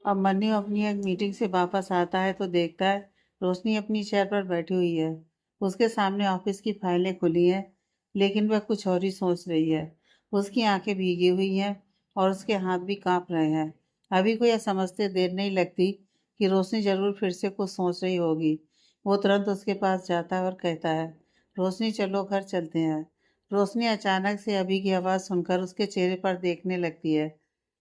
अब मन्नू अपनी एक मीटिंग से वापस आता है तो देखता है रोशनी अपनी चेयर पर बैठी हुई है। उसके सामने ऑफिस की फाइलें खुली हैं, लेकिन वह कुछ और ही सोच रही है। उसकी आंखें भीगी हुई हैं और उसके हाथ भी कांप रहे हैं। अभी को यह समझते देर नहीं लगती कि रोशनी जरूर फिर से कुछ सोच रही होगी। वो तुरंत उसके पास जाता है और कहता है, रोशनी चलो घर चलते हैं। रोशनी अचानक से अभी की आवाज़ सुनकर उसके चेहरे पर देखने लगती है।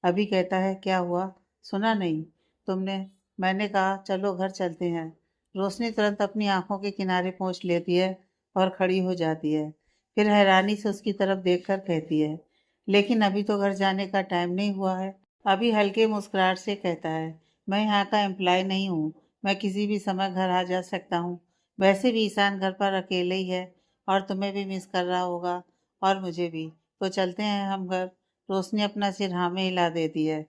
अभी कहता है, क्या हुआ? सुना नहीं तुमने? मैंने कहा चलो घर चलते हैं। रोशनी तुरंत अपनी आंखों के किनारे पोंछ लेती है और खड़ी हो जाती है। फिर हैरानी से उसकी तरफ देखकर कहती है, लेकिन अभी तो घर जाने का टाइम नहीं हुआ है। अभी हल्के मुस्कुराहट से कहता है, मैं यहाँ का एम्प्लॉय नहीं हूँ। मैं किसी भी समय घर आ जा सकता हूँ। वैसे भी ईशान घर पर अकेले ही है और तुम्हें भी मिस कर रहा होगा और मुझे भी। तो चलते हैं हम घर। रोशनी अपना सिर हाँ में हिला देती है।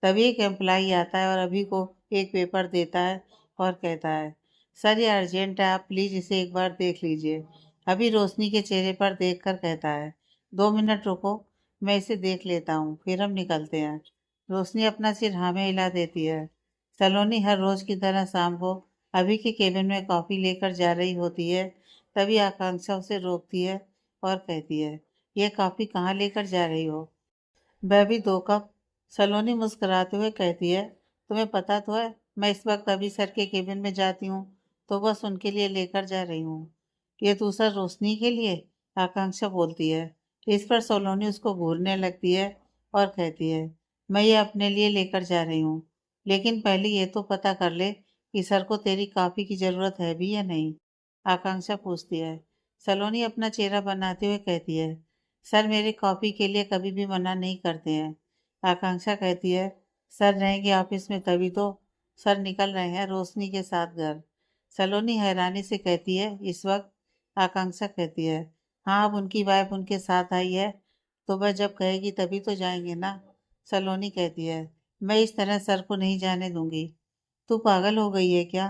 तभी एक एम्प्लाई आता है और अभी को एक पेपर देता है और कहता है, सर ये अर्जेंट है, आप प्लीज़ इसे एक बार देख लीजिए। अभी रोशनी के चेहरे पर देखकर कहता है, 2 मिनट रुको, मैं इसे देख लेता हूँ, फिर हम निकलते हैं। रोशनी अपना सिर हाँ में हिला देती है। सलोनी हर रोज की तरह शाम को अभी के केबिन में कॉफ़ी लेकर जा रही होती है। तभी आकांक्षा उसे रोकती है और कहती है, यह कॉफ़ी कहाँ लेकर जा रही हो? वह भी 2 कप। सलोनी मुस्कुराते हुए कहती है, तुम्हें पता तो है मैं इस वक्त अभी सर के केबिन में जाती हूँ, तो बस उनके लिए लेकर जा रही हूँ। ये दूसरा रोशनी के लिए? आकांक्षा बोलती है। इस पर सलोनी उसको घूरने लगती है और कहती है, मैं ये अपने लिए लेकर जा रही हूँ, लेकिन पहले ये तो पता कर ले कि सर को तेरी कॉफ़ी की ज़रूरत है भी या नहीं। आकांक्षा पूछती है। सलोनी अपना चेहरा बनाते हुए कहती है, सर मेरे कॉफ़ी के लिए कभी भी मना नहीं करते हैं। आकांक्षा कहती है, सर रहेंगे ऑफिस में तभी तो। सर निकल रहे हैं रोशनी के साथ घर। सलोनी हैरानी से कहती है, इस वक्त? आकांक्षा कहती है, हाँ अब उनकी वाइफ उनके साथ आई है, तो वह जब कहेगी तभी तो जाएंगे ना। सलोनी कहती है, मैं इस तरह सर को नहीं जाने दूंगी। तू पागल हो गई है क्या?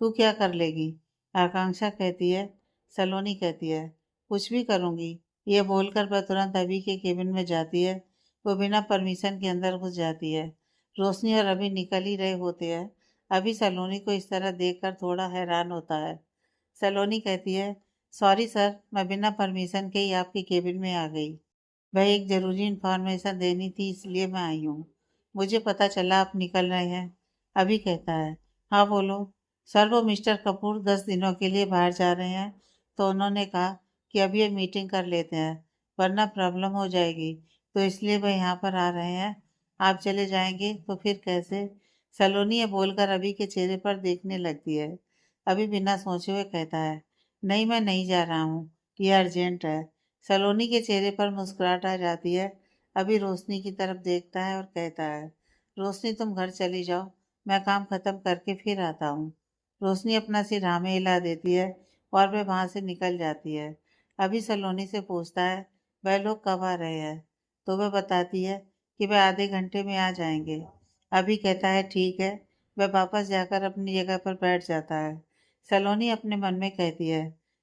तू क्या कर लेगी? आकांक्षा कहती है। सलोनी कहती है, कुछ भी करूंगी। ये बोलकर वह तुरंत अभी के केबिन में जाती है। वो बिना परमिशन के अंदर घुस जाती है। रोशनी और अभी निकल ही रहे होते हैं। अभी सलोनी को इस तरह देखकर थोड़ा हैरान होता है। सलोनी कहती है, सॉरी सर, मैं बिना परमिशन के ही आपके केबिन में आ गई। वह एक ज़रूरी इन्फॉर्मेशन देनी थी, इसलिए मैं आई हूँ। मुझे पता चला आप निकल रहे हैं। अभी कहता है, हाँ बोलो। सर वो मिस्टर कपूर 10 दिनों के लिए बाहर जा रहे हैं, तो उन्होंने कहा कि अभी ये मीटिंग कर लेते हैं, वरना प्रॉब्लम हो जाएगी, तो इसलिए वह यहाँ पर आ रहे हैं। आप चले जाएंगे तो फिर कैसे? सलोनी ये बोलकर अभी के चेहरे पर देखने लगती है। अभी बिना सोचे हुए कहता है, नहीं मैं नहीं जा रहा हूँ, ये अर्जेंट है। सलोनी के चेहरे पर मुस्कुराहट आ जाती है। अभी रोशनी की तरफ देखता है और कहता है, रोशनी तुम घर चली जाओ, मैं काम खत्म करके फिर आता हूँ। रोशनी अपना सिर हाँ में हिला देती है और वह वहाँ से निकल जाती है। अभी सलोनी से पूछता है, वह लोग कब आ रहे हैं? तो वह बताती है कि वह आधे घंटे में आ जाएंगे। अभी कहता है, ठीक है। वह वापस जाकर अपनी जगह पर बैठ जाता है। सलोनी अपने मन में कहती है,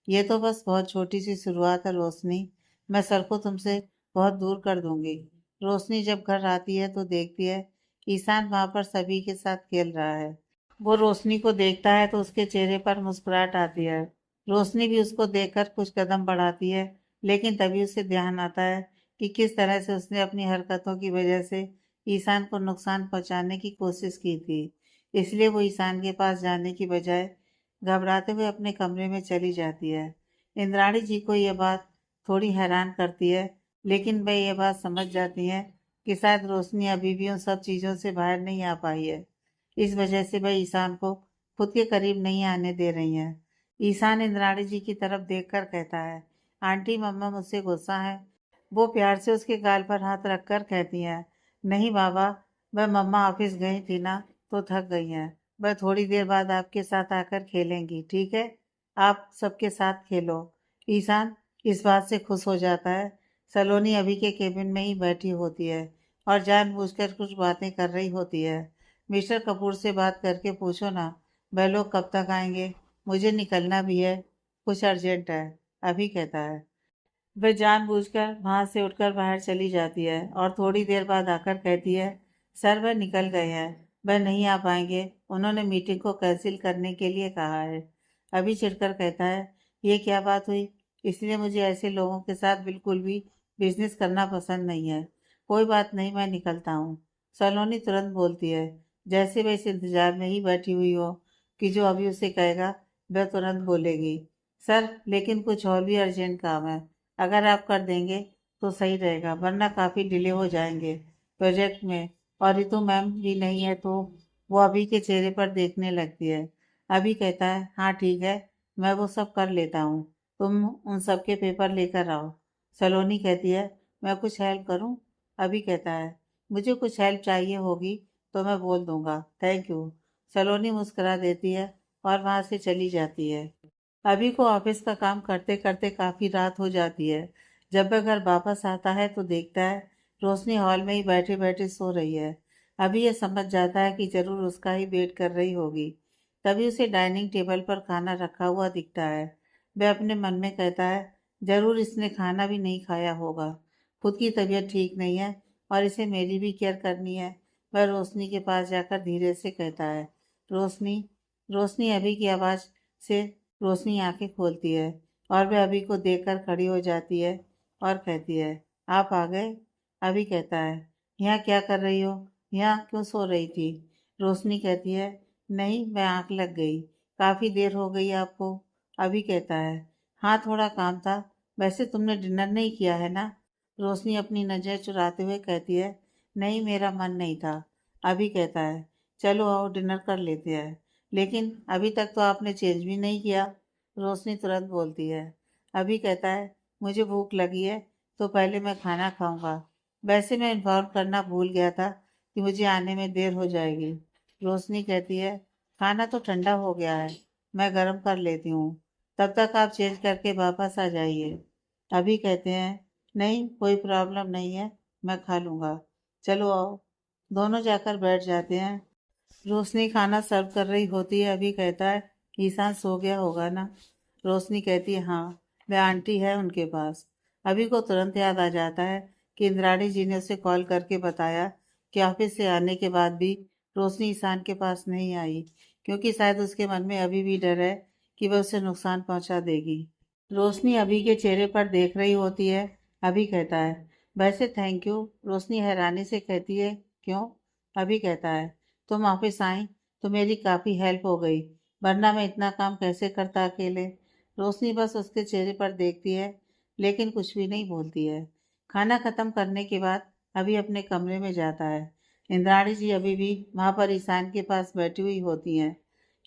ये तो बस बहुत छोटी सी शुरुआत है रोशनी, मैं सर को तुमसे बहुत दूर कर दूंगी। रोशनी जब घर आती है तो देखती है ईशान वहां पर सभी के साथ खेल रहा है। वो रोशनी को देखता है तो उसके चेहरे पर मुस्कुराहट आती है। रोशनी भी उसको देखकर कुछ कदम बढ़ाती है, लेकिन तभी उसे ध्यान आता है कि किस तरह से उसने अपनी हरकतों की वजह से ईशान को नुकसान पहुंचाने की कोशिश की थी। इसलिए वो ईशान के पास जाने की बजाय घबराते हुए अपने कमरे में चली जाती है। इंद्राणी जी को यह बात थोड़ी हैरान करती है, लेकिन वह यह बात समझ जाती हैं कि शायद रोशनी अभी भी उन सब चीज़ों से बाहर नहीं आ पाई है। इस वजह से वह ईशान को खुद के करीब नहीं आने दे रही हैं। ईशान इंद्राणी जी की तरफ देखकर कहता है, आंटी मम्मा मुझसे गुस्सा है। वो प्यार से उसके गाल पर हाथ रखकर कहती हैं, नहीं बाबा, वह मम्मा ऑफिस गई थी ना, तो थक गई हैं। वह थोड़ी देर बाद आपके साथ आकर खेलेंगी, ठीक है? आप सबके साथ खेलो। ईशान इस बात से खुश हो जाता है। सलोनी अभी के केबिन में ही बैठी होती है और जानबूझकर कुछ बातें कर रही होती है। मिस्टर कपूर से बात करके पूछो ना, वह लोग कब तक आएंगे? मुझे निकलना भी है, कुछ अर्जेंट है। अभी कहता है। वह जानबूझकर वहां से उठकर बाहर चली जाती है और थोड़ी देर बाद आकर कहती है, सर वह निकल गए हैं, वह नहीं आ पाएंगे, उन्होंने मीटिंग को कैंसिल करने के लिए कहा है। अभी चिढ़कर कहता है, ये क्या बात हुई? इसलिए मुझे ऐसे लोगों के साथ बिल्कुल भी बिजनेस करना पसंद नहीं है। कोई बात नहीं, मैं निकलता हूँ। सलोनी तुरंत बोलती है, जैसे वह इस इंतजार में ही बैठी हुई हो कि जो अभी उसे कहेगा वह तुरंत बोलेगी। सर, लेकिन कुछ और भी अर्जेंट काम है। अगर आप कर देंगे तो सही रहेगा, वरना काफ़ी डिले हो जाएंगे प्रोजेक्ट में। और रितु मैम भी नहीं है तो वो अभी के चेहरे पर देखने लगती है। अभी कहता है, हाँ ठीक है, मैं वो सब कर लेता हूँ, तुम उन सब के पेपर लेकर आओ। सलोनी कहती है, मैं कुछ हेल्प करूँ? अभी कहता है, मुझे कुछ हेल्प चाहिए होगी तो मैं बोल दूंगा, थैंक यू। सलोनी मुस्कुरा देती है और वहाँ से चली जाती है। अभी को ऑफिस का काम करते करते काफ़ी रात हो जाती है। जब वह घर वापस आता है तो देखता है रोशनी हॉल में ही बैठे बैठे सो रही है। अभी यह समझ जाता है कि जरूर उसका ही वेट कर रही होगी। तभी उसे डाइनिंग टेबल पर खाना रखा हुआ दिखता है। वह अपने मन में कहता है, जरूर इसने खाना भी नहीं खाया होगा। खुद की तबीयत ठीक नहीं है और इसे मेरी भी केयर करनी है। वह रोशनी के पास जाकर धीरे से कहता है, रोशनी। रोशनी अभी की आवाज़ से रोशनी आंखें खोलती है और वह अभी को देखकर खड़ी हो जाती है और कहती है, आप आ गए? अभी कहता है, यहाँ क्या कर रही हो? यहाँ क्यों सो रही थी? रोशनी कहती है, नहीं, मैं आंख लग गई। काफ़ी देर हो गई आपको? अभी कहता है, हाँ थोड़ा काम था। वैसे तुमने डिनर नहीं किया है ना? रोशनी अपनी नज़र चुराते हुए कहती है, नहीं, मेरा मन नहीं था। अभी कहता है, चलो आओ डिनर कर लेते हैं। लेकिन अभी तक तो आपने चेंज भी नहीं किया। रोशनी तुरंत बोलती है। अभी कहता है, मुझे भूख लगी है तो पहले मैं खाना खाऊंगा। वैसे मैं इन्फॉर्म करना भूल गया था कि मुझे आने में देर हो जाएगी। रोशनी कहती है, खाना तो ठंडा हो गया है, मैं गर्म कर लेती हूँ। तब तक आप चेंज करके वापस आ जाइए। अभी कहते हैं, नहीं कोई प्रॉब्लम नहीं है, मैं खा लूँगा। चलो आओ। दोनों जाकर बैठ जाते हैं। रोशनी खाना सर्व कर रही होती है। अभी कहता है, ईशान सो गया होगा ना? रोशनी कहती है, हाँ, वह आंटी है उनके पास। अभी को तुरंत याद आ जाता है कि इंद्राणी जी ने उसे कॉल करके बताया कि ऑफिस से आने के बाद भी रोशनी ईशान के पास नहीं आई, क्योंकि शायद उसके मन में अभी भी डर है कि वह उसे नुकसान पहुंचा देगी। रोशनी अभी के चेहरे पर देख रही होती है। अभी कहता है, वैसे थैंक यू। रोशनी हैरानी से कहती है, क्यों? अभी कहता है, तुम ऑफिस आई तो मेरी काफ़ी हेल्प हो गई, वरना मैं इतना काम कैसे करता अकेले। रोशनी बस उसके चेहरे पर देखती है, लेकिन कुछ भी नहीं बोलती है। खाना खत्म करने के बाद अभी अपने कमरे में जाता है। इंद्राणी जी अभी भी वहाँ पर ईशान के पास बैठी हुई होती हैं।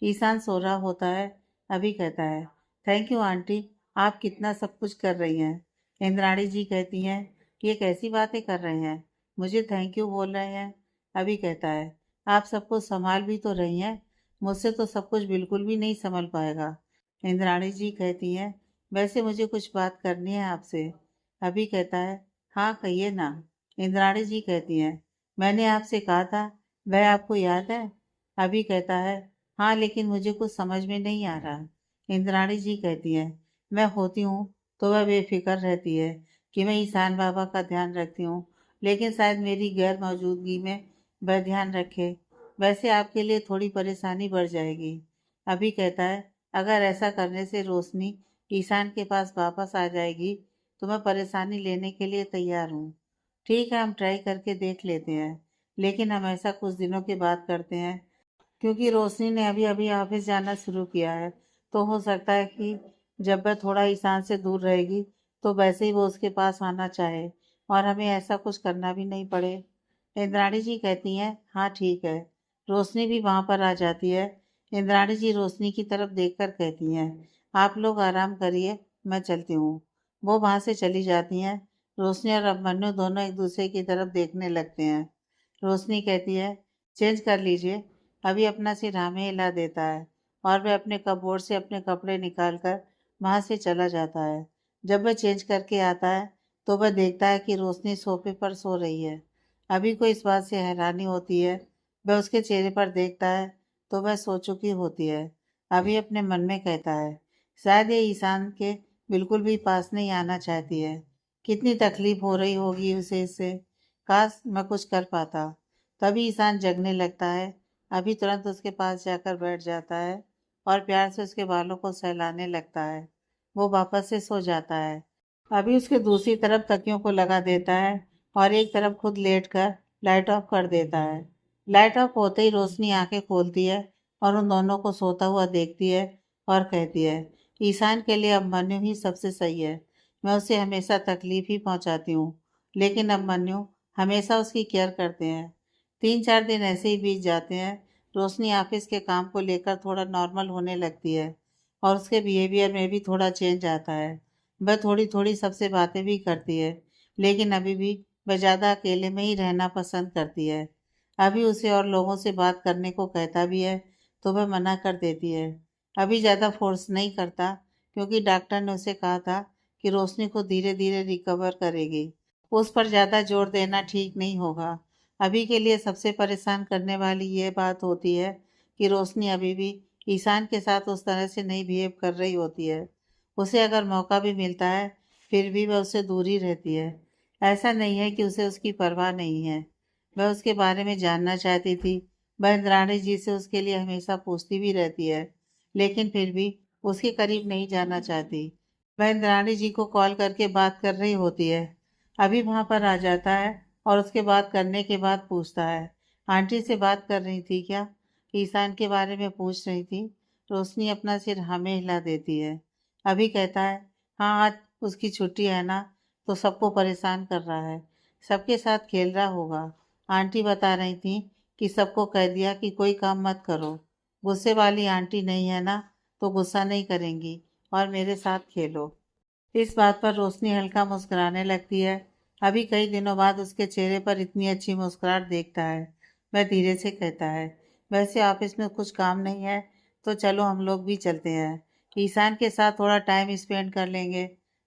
ईशान सो रहा होता है। अभी कहता है, थैंक यू आंटी, आप कितना सब कुछ कर रही हैं। इंद्राणी जी कहती हैं, ये कैसी बातें कर रहे हैं, मुझे थैंक यू बोल रहे हैं। अभी कहता है, आप सबको संभाल भी तो रही हैं, मुझसे तो सब कुछ बिल्कुल भी नहीं संभल पाएगा। इंद्राणी जी कहती हैं, वैसे मुझे कुछ बात करनी है आपसे। अभी कहता है, हाँ कहिए ना। इंद्राणी जी कहती हैं, मैंने आपसे कहा था, वह आपको याद है? अभी कहता है, हाँ लेकिन मुझे कुछ समझ में नहीं आ रहा। इंद्राणी जी कहती हैं, मैं होती हूँ तो वह बेफिक्र रहती है कि मैं ईशान बाबा का ध्यान रखती हूँ, लेकिन शायद मेरी गैर मौजूदगी में वह ध्यान रखे। वैसे आपके लिए थोड़ी परेशानी बढ़ जाएगी। अभी कहता है, अगर ऐसा करने से रोशनी ईशान के पास वापस आ जाएगी तो मैं परेशानी लेने के लिए तैयार हूँ। ठीक है, हम ट्राई करके देख लेते हैं, लेकिन हम ऐसा कुछ दिनों के बाद करते हैं, क्योंकि रोशनी ने अभी अभी ऑफिस जाना शुरू किया है। तो हो सकता है कि जब वह थोड़ा ईशान से दूर रहेगी तो वैसे ही वो उसके पास आना चाहे और हमें ऐसा कुछ करना भी नहीं पड़े। इंद्राणी जी कहती हैं, हाँ ठीक है। रोशनी भी वहाँ पर आ जाती है। इंद्राणी जी रोशनी की तरफ देखकर कहती हैं, आप लोग आराम करिए, मैं चलती हूँ। वो वहाँ से चली जाती हैं। रोशनी और अभिमन्यु दोनों एक दूसरे की तरफ देखने लगते हैं। रोशनी कहती है, चेंज कर लीजिए। अभी अपना सिर हमें हिला देता है और वह अपने कपबोर्ड से अपने कपड़े निकालकर वहाँ से चला जाता है। जब वह चेंज करके आता है तो वह देखता है कि रोशनी सोफे पर सो रही है। अभी को इस बात से हैरानी होती है। वह उसके चेहरे पर देखता है तो वह सो चुकी होती है। अभी अपने मन में कहता है, शायद ये ईशान के बिल्कुल भी पास नहीं आना चाहती है। कितनी तकलीफ हो रही होगी उसे इससे। काश मैं कुछ कर पाता। तभी ईशान जगने लगता है अभी तुरंत उसके पास जाकर बैठ जाता है और प्यार से उसके बालों को सहलाने लगता है। वो वापस से सो जाता है। अभी उसके दूसरी तरफ तकियों को लगा देता है और एक तरफ खुद लेटकर लाइट ऑफ कर देता है। लाइट ऑफ होते ही रोशनी आंखें खोलती है और उन दोनों को सोता हुआ देखती है और कहती है, ईशान के लिए अभिमन्यु ही सबसे सही है। मैं उसे हमेशा तकलीफ ही पहुंचाती हूँ, लेकिन अभिमन्यु हमेशा उसकी केयर करते हैं। 3-4 दिन ऐसे ही बीत जाते हैं। रोशनी ऑफिस के काम को लेकर थोड़ा नॉर्मल होने लगती है और उसके बिहेवियर में भी थोड़ा चेंज आता है। वह थोड़ी थोड़ी सबसे बातें भी करती है, लेकिन अभी भी वह ज़्यादा अकेले में ही रहना पसंद करती है। अभी उसे और लोगों से बात करने को कहता भी है तो वह मना कर देती है। अभी ज़्यादा फोर्स नहीं करता, क्योंकि डॉक्टर ने उसे कहा था कि रोशनी को धीरे धीरे रिकवर करेगी। उस पर ज़्यादा जोर देना ठीक नहीं होगा। अभी के लिए सबसे परेशान करने वाली ये बात होती है कि रोशनी अभी भी ईशान के साथ उस तरह से नहीं बिहेव कर रही होती है। उसे अगर मौका भी मिलता है, फिर भी वह उससे दूर ही रहती है। ऐसा नहीं है कि उसे उसकी परवाह नहीं है। वह उसके बारे में जानना चाहती थी। वह इंद्राणी जी से उसके लिए हमेशा पूछती भी रहती है, लेकिन फिर भी उसके करीब नहीं जाना चाहती। वह इंद्राणी जी को कॉल करके बात कर रही होती है। अभी वहां पर आ जाता है और उसके बात करने के बाद पूछता है, आंटी से बात कर रही थी क्या? ईशान के बारे में पूछ रही थी। रोशनी अपना सिर हमें हिला देती है। अभी कहता है, हाँ आज उसकी छुट्टी है ना, तो सबको परेशान कर रहा है। सबके साथ खेल रहा होगा। आंटी बता रही थी कि सबको कह दिया कि कोई काम मत करो। गुस्से वाली आंटी नहीं है ना, तो गुस्सा नहीं करेंगी और मेरे साथ खेलो। इस बात पर रोशनी हल्का मुस्कुराने लगती है। अभी कई दिनों बाद उसके चेहरे पर इतनी अच्छी मुस्कुराहट देखता है। वह धीरे से कहता है, वैसे ऑफिस में कुछ काम नहीं है, तो चलो हम लोग भी चलते हैं। ईशान के साथ थोड़ा टाइम स्पेंड कर लेंगे।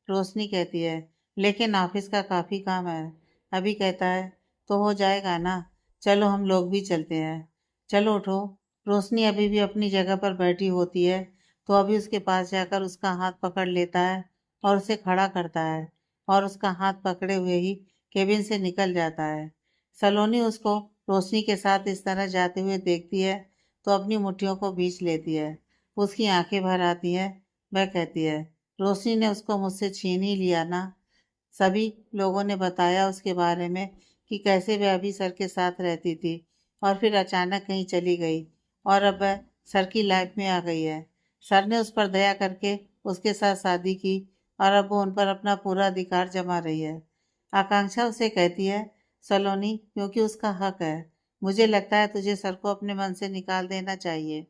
रोशनी कहती है, लेकिन ऑफिस का काफ़ी काम है। अभी कहता है, तो हो जाएगा ना, चलो हम लोग भी चलते हैं। चलो उठो। रोशनी अभी भी अपनी जगह पर बैठी होती है, तो अभी उसके पास जाकर उसका हाथ पकड़ लेता है और उसे खड़ा करता है और उसका हाथ पकड़े हुए ही केबिन से निकल जाता है। सलोनी उसको रोशनी के साथ इस तरह जाते हुए देखती है तो अपनी मुट्ठियों को बीच लेती है। उसकी आंखें भर आती हैं। वह कहती है, रोशनी ने उसको मुझसे छीन ही लिया ना। सभी लोगों ने बताया उसके बारे में कि कैसे वह अभी सर के साथ रहती थी और फिर अचानक कहीं चली गई और अब वह सर की लाइफ में आ गई है। सर ने उस पर दया करके उसके साथ शादी की और अब वो उन पर अपना पूरा अधिकार जमा रही है। आकांक्षा उसे कहती है, सलोनी, क्योंकि उसका हक है। मुझे लगता है तुझे सर को अपने मन से निकाल देना चाहिए।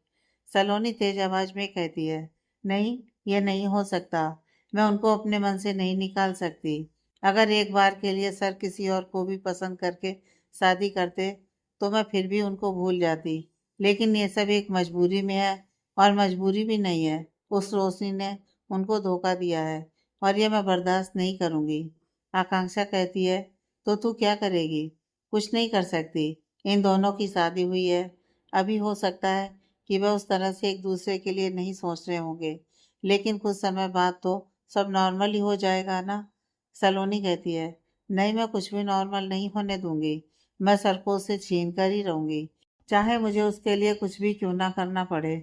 सलोनी तेज आवाज में कहती है, नहीं, यह नहीं हो सकता। मैं उनको अपने मन से नहीं निकाल सकती। अगर एक बार के लिए सर किसी और को भी पसंद करके शादी करते, तो मैं फिर भी उनको भूल जाती। लेकिन ये सब एक मजबूरी में है, और मजबूरी भी नहीं है। उस रोशनी ने उनको धोखा दिया है और ये मैं बर्दाश्त नहीं करूंगी। आकांक्षा कहती है, तो तू क्या करेगी? कुछ नहीं कर सकती। इन दोनों की शादी हुई है। अभी हो सकता है कि वह उस तरह से एक दूसरे के लिए नहीं सोच रहे होंगे, लेकिन कुछ समय बाद तो सब नॉर्मल ही हो जाएगा ना। सलोनी कहती है, नहीं, मैं कुछ भी नॉर्मल नहीं होने दूंगी। मैं सर को उससे छीन कर ही रहूंगी, चाहे मुझे उसके लिए कुछ भी क्यों ना करना पड़े।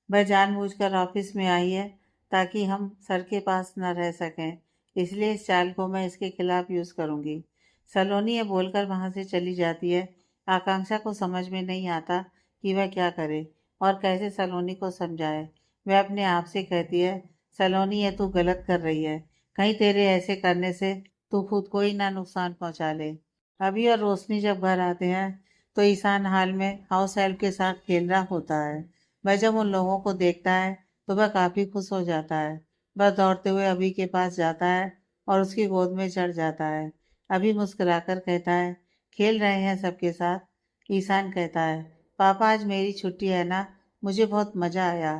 वह जानबूझकर ऑफिस में आई है ताकि हम सर के पास न रह सकें, इसलिए इस चाल को मैं इसके खिलाफ यूज करूंगी। सलोनी ये बोलकर वहां से चली जाती है। आकांक्षा को समझ में नहीं आता कि वह क्या करे और कैसे सलोनी को समझाए। वह अपने आप से कहती है, सलोनी, ये तू गलत कर रही है। कहीं तेरे ऐसे करने से तू खुद को ही ना नुकसान पहुंचा ले। अभी और रोशनी जब घर आते हैं तो ईशान हाल में हाउस हेल्प के साथ खेल रहा होता है। वह जब उन लोगों को देखता है तो वह काफी खुश हो जाता है। वह दौड़ते हुए अभी के पास जाता है और उसकी गोद में चढ़ जाता है। अभी मुस्कुराकर कहता है, खेल रहे हैं सबके साथ? ईशान कहता है, पापा आज मेरी छुट्टी है ना, मुझे बहुत मजा आया।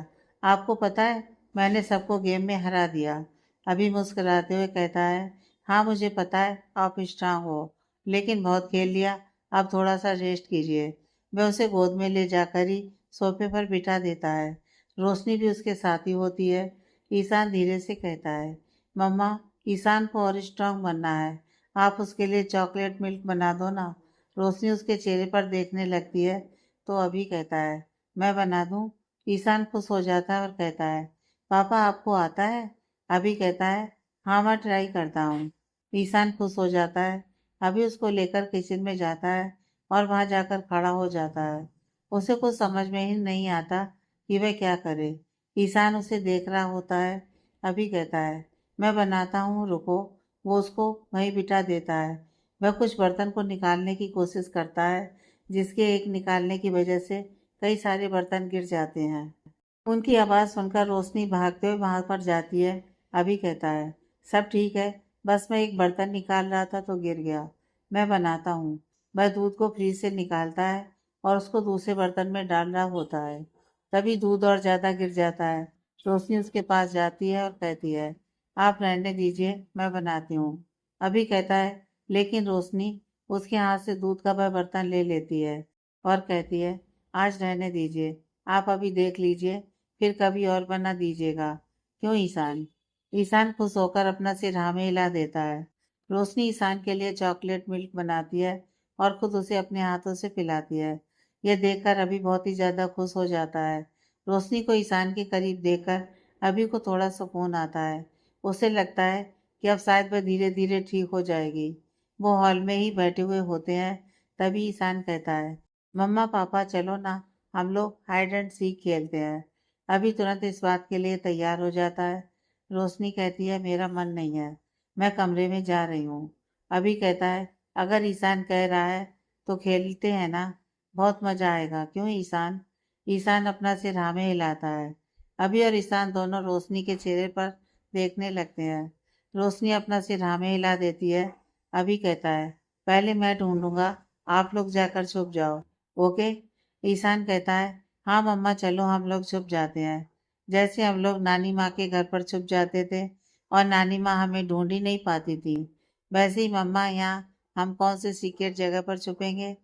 आपको पता है, मैंने सबको गेम में हरा दिया। अभी मुस्कुराते हुए कहता है, हाँ मुझे पता है, आप स्ट्रांग हो, लेकिन बहुत खेल लिया, अब थोड़ा सा रेस्ट कीजिए। वह उसे गोद में ले जाकर ही सोफे पर बिठा देता है। रोशनी भी उसके साथ ही होती है। ईशान धीरे से कहता है, मम्मा, ईशान को और स्ट्रांग बनना है। आप उसके लिए चॉकलेट मिल्क बना दो ना। रोशनी उसके चेहरे पर देखने लगती है। तो अभी कहता है, मैं बना दूं? ईशान खुश हो जाता है और कहता है, पापा आपको आता है? अभी कहता है, हाँ मैं ट्राई करता हूँ। ईशान खुश हो जाता है। अभी उसको लेकर किचन में जाता है और वहां जाकर खड़ा हो जाता है। उसे कुछ समझ में ही नहीं आता कि वह क्या करे। ईशान उसे देख रहा होता है। अभी कहता है, मैं बनाता हूँ, रुको। वो उसको वहीं बिठा देता है। वह कुछ बर्तन को निकालने की कोशिश करता है, जिसके एक निकालने की वजह से कई सारे बर्तन गिर जाते हैं। उनकी आवाज़ सुनकर रोशनी भागते हुए वहां पर जाती है। अभी कहता है, सब ठीक है, बस मैं एक बर्तन निकाल रहा था तो गिर गया। मैं बनाता हूँ। वह दूध को फ्रिज से निकालता है और उसको दूसरे बर्तन में डाल रहा होता है। तभी दूध और ज़्यादा गिर जाता है। रोशनी उसके पास जाती है और कहती है, आप रहने दीजिए, मैं बनाती हूँ। अभी कहता है, लेकिन रोशनी उसके हाथ से दूध का वह बर्तन ले लेती है और कहती है, आज रहने दीजिए, आप अभी देख लीजिए, फिर कभी और बना दीजिएगा। क्यों ईशान? ईशान खुश होकर अपना सिर हाँ में हिला देता है। रोशनी ईशान के लिए चॉकलेट मिल्क बनाती है और खुद उसे अपने हाथों से पिलाती है। यह देखकर अभी बहुत ही ज्यादा खुश हो जाता है। रोशनी को ईशान के करीब देखकर अभी को थोड़ा सुकून आता है। उसे लगता है कि अब शायद वह धीरे धीरे ठीक हो जाएगी। वो हॉल में ही बैठे हुए होते हैं। तभी ईशान कहता है, मम्मा पापा चलो ना, हम लोग हाइड एंड सीक खेलते हैं। अभी तुरंत इस बात के लिए तैयार हो जाता है। रोशनी कहती है, मेरा मन नहीं है, मैं कमरे में जा रही हूँ। अभी कहता है, अगर ईशान कह रहा है तो खेलते हैं ना, बहुत मजा आएगा। क्यों ईशान? ईशान अपना सिर हाँ में हिलाता है। अभी और ईशान दोनों रोशनी के चेहरे पर देखने लगते हैं। रोशनी अपना सिर हाँ में हिला देती है। अभी कहता है, पहले मैं ढूंढूंगा, आप लोग जाकर छुप जाओ, ओके? ईशान कहता है, हाँ मम्मा चलो, हम लोग छुप जाते हैं। जैसे हम लोग नानी माँ के घर पर छुप जाते थे और नानी माँ हमें ढूंढ ही नहीं पाती थी, वैसे ही मम्मा यहाँ हम कौन से सीक्रेट जगह पर छुपेंगे?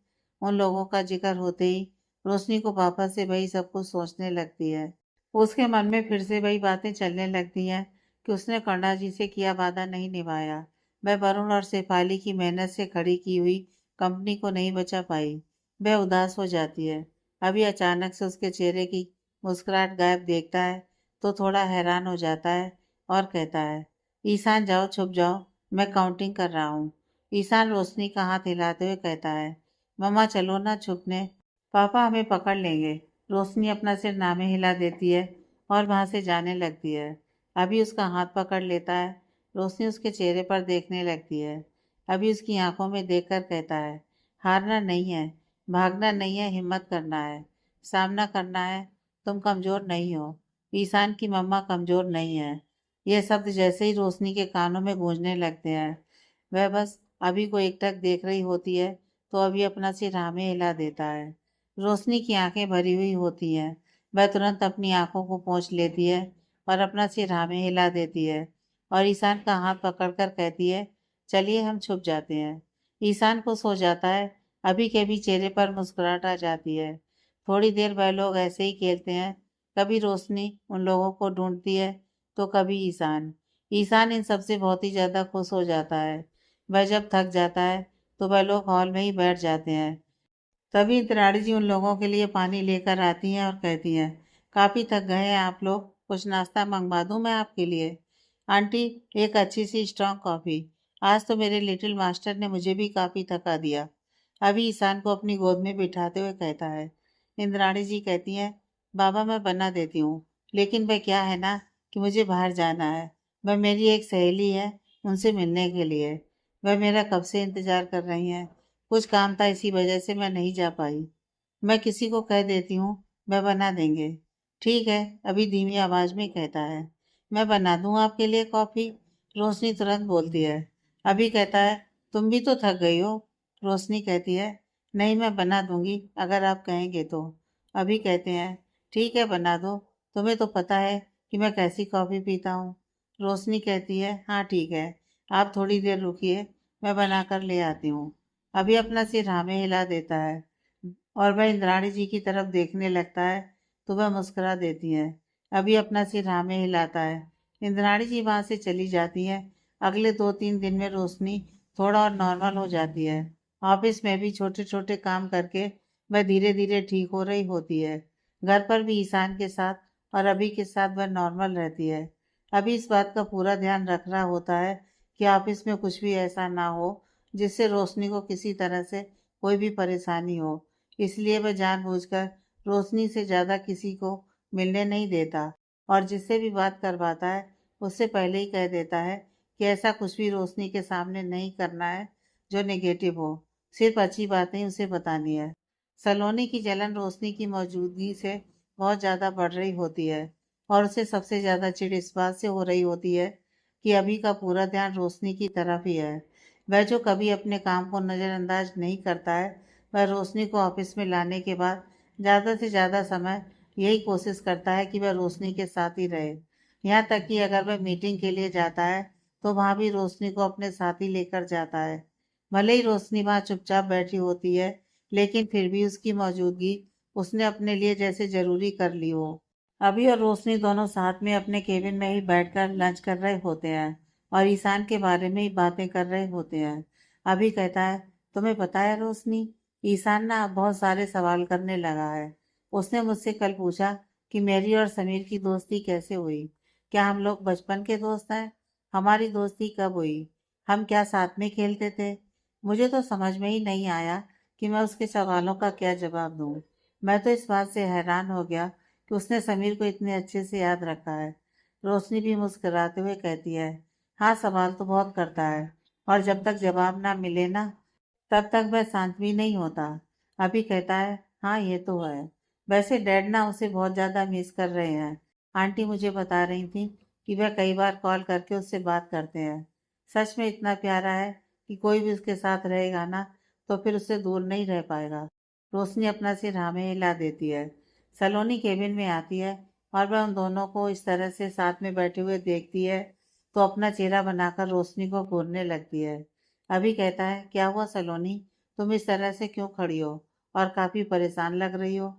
उन लोगों का जिक्र होते ही रोशनी को वापस से वही सब कुछ सोचने लगती है। उसके मन में फिर से वही बातें चलने लगती हैं कि उसने कर्णा जी से किया वादा नहीं निभाया। वह वरुण और शेफाली की मेहनत से खड़ी की हुई कंपनी को नहीं बचा पाई। वह उदास हो जाती है। अभी अचानक से उसके चेहरे की मुस्कुराहट गायब देखता है तो थोड़ा हैरान हो जाता है और कहता है, ईशान जाओ छुप जाओ, मैं काउंटिंग कर रहा हूँ। ईशान रोशनी का हाथ हिलाते हुए कहता है, मम्मा चलो ना छुपने, पापा हमें पकड़ लेंगे। रोशनी अपना सिर नामे हिला देती है और वहां से जाने लगती है। अभी उसका हाथ पकड़ लेता है। रोशनी उसके चेहरे पर देखने लगती है। अभी उसकी आंखों में देखकर कहता है, हारना नहीं है, भागना नहीं है, हिम्मत करना है, सामना करना है। तुम कमजोर नहीं हो। ईशान की मम्मा कमजोर नहीं है। यह शब्द जैसे ही रोशनी के कानों में गूंजने लगते हैं, वह बस अभी को एकटक देख रही होती है तो अभी अपना सिर हाँ में हिला देता है। रोशनी की आंखें भरी हुई होती हैं। वह तुरंत अपनी आंखों को पोंछ लेती है और अपना सिर हाँ में हिला देती है और ईशान का हाथ पकड़कर कहती है, चलिए हम छुप जाते हैं। ईशान खुश हो जाता है। अभी के भी चेहरे पर मुस्कुराहट आ जाती है। थोड़ी देर वह लोग ऐसे ही खेलते हैं। कभी रोशनी उन लोगों को ढूंढती है तो कभी ईशान। ईशान इन सबसे बहुत ही ज्यादा खुश हो जाता है। वह जब थक जाता है तो वह लोग हॉल में ही बैठ जाते हैं। तभी इंद्राणी जी उन लोगों के लिए पानी लेकर आती हैं और कहती हैं, काफी थक गए हैं आप लोग, कुछ नाश्ता मंगवा दूं मैं आपके लिए? आंटी, एक अच्छी सी स्ट्रांग कॉफी। आज तो मेरे लिटिल मास्टर ने मुझे भी काफी थका दिया। अभी ईशान को अपनी गोद में बिठाते हुए कहता है। इंद्राणी जी कहती हैं, बाबा मैं बना देती हूँ, लेकिन वह क्या है ना कि मुझे बाहर जाना है। वह मेरी एक सहेली है, उनसे मिलने के लिए। वह मेरा कब से इंतजार कर रही हैं। कुछ काम था, इसी वजह से मैं नहीं जा पाई। मैं किसी को कह देती हूँ, वह बना देंगे। ठीक है, अभी धीमी आवाज में कहता है, मैं बना दूँ आपके लिए कॉफी? रोशनी तुरंत बोलती है। अभी कहता है, तुम भी तो थक गई हो। रोशनी कहती है, नहीं मैं बना दूंगी अगर आप कहेंगे तो। अभी कहते हैं, ठीक है बना दो, तुम्हें तो पता है कि मैं कैसी कॉफी पीता हूँ। रोशनी कहती है, हाँ ठीक है, आप थोड़ी देर रुकिए, मैं बना कर ले आती हूँ। अभी अपना सिर हाँ में हिला देता है और वह इंद्राणी जी की तरफ देखने लगता है तो वह मुस्कुरा देती है। अभी अपना सिर हाँ में हिलाता है। इंद्राणी जी वहां से चली जाती हैं। अगले 2-3 दिन में रोशनी थोड़ा और नॉर्मल हो जाती है। ऑफिस में भी छोटे छोटे काम करके वह धीरे धीरे ठीक हो रही होती है। घर पर भी ईशान के साथ और अभी के साथ वह नॉर्मल रहती है। अभी इस बात का पूरा ध्यान रख रहा होता है कि ऑफिस में कुछ भी ऐसा ना हो जिससे रोशनी को किसी तरह से कोई भी परेशानी हो। इसलिए वह जानबूझकर रोशनी से ज़्यादा किसी को मिलने नहीं देता और जिससे भी बात करवाता है उससे पहले ही कह देता है कि ऐसा कुछ भी रोशनी के सामने नहीं करना है जो नेगेटिव हो, सिर्फ अच्छी बातें उसे बतानी है। सलोनी की जलन रोशनी की मौजूदगी से बहुत ज़्यादा बढ़ रही होती है और उसे सबसे ज़्यादा चिढ़ इस बात से हो रही होती है कि अभी का पूरा ध्यान रोशनी की तरफ ही है। वह जो कभी अपने काम को नज़रअंदाज नहीं करता है, वह रोशनी को ऑफिस में लाने के बाद ज़्यादा से ज़्यादा समय यही कोशिश करता है कि वह रोशनी के साथ ही रहे। यहाँ तक कि अगर वह मीटिंग के लिए जाता है तो वहाँ भी रोशनी को अपने साथ ही लेकर जाता है। भले ही रोशनी वहाँ चुपचाप बैठी होती है, लेकिन फिर भी उसकी मौजूदगी उसने अपने लिए जैसे जरूरी कर ली हो। अभी और रोशनी दोनों साथ में अपने केबिन में ही बैठकर लंच कर रहे होते हैं और ईशान के बारे में ही बातें कर रहे होते हैं। अभी कहता है, तुम्हें पता है रोशनी, ईशान ना अब बहुत सारे सवाल करने लगा है। उसने मुझसे कल पूछा कि मेरी और समीर की दोस्ती कैसे हुई। क्या हम लोग बचपन के दोस्त हैं? हमारी दोस्ती कब हुई? हम क्या साथ में खेलते थे? मुझे तो समझ में ही नहीं आया कि मैं उसके सवालों का क्या जवाब दूं। मैं तो इस बात से हैरान हो गया कि उसने समीर को इतने अच्छे से याद रखा है। रोशनी भी मुस्कुराते हुए कहती है, हाँ सवाल तो बहुत करता है और जब तक जवाब ना मिले ना तब तक वह शांत भी नहीं होता। अभी कहता है, हाँ ये तो है। वैसे डैड ना उसे बहुत ज़्यादा मिस कर रहे हैं। आंटी मुझे बता रही थी कि वह कई बार कॉल करके उससे बात करते हैं। सच में इतना प्यारा है कि कोई भी उसके साथ रहेगा ना तो फिर उससे दूर नहीं रह पाएगा। रोशनी अपना सिर हाँ में हिला देती है। सलोनी केबिन में आती है और वह उन दोनों को इस तरह से साथ में बैठे हुए देखती है तो अपना चेहरा बनाकर रोशनी को घूरने लगती है। अभी कहता है, क्या हुआ सलोनी, तुम इस तरह से क्यों खड़ी हो और काफी परेशान लग रही हो।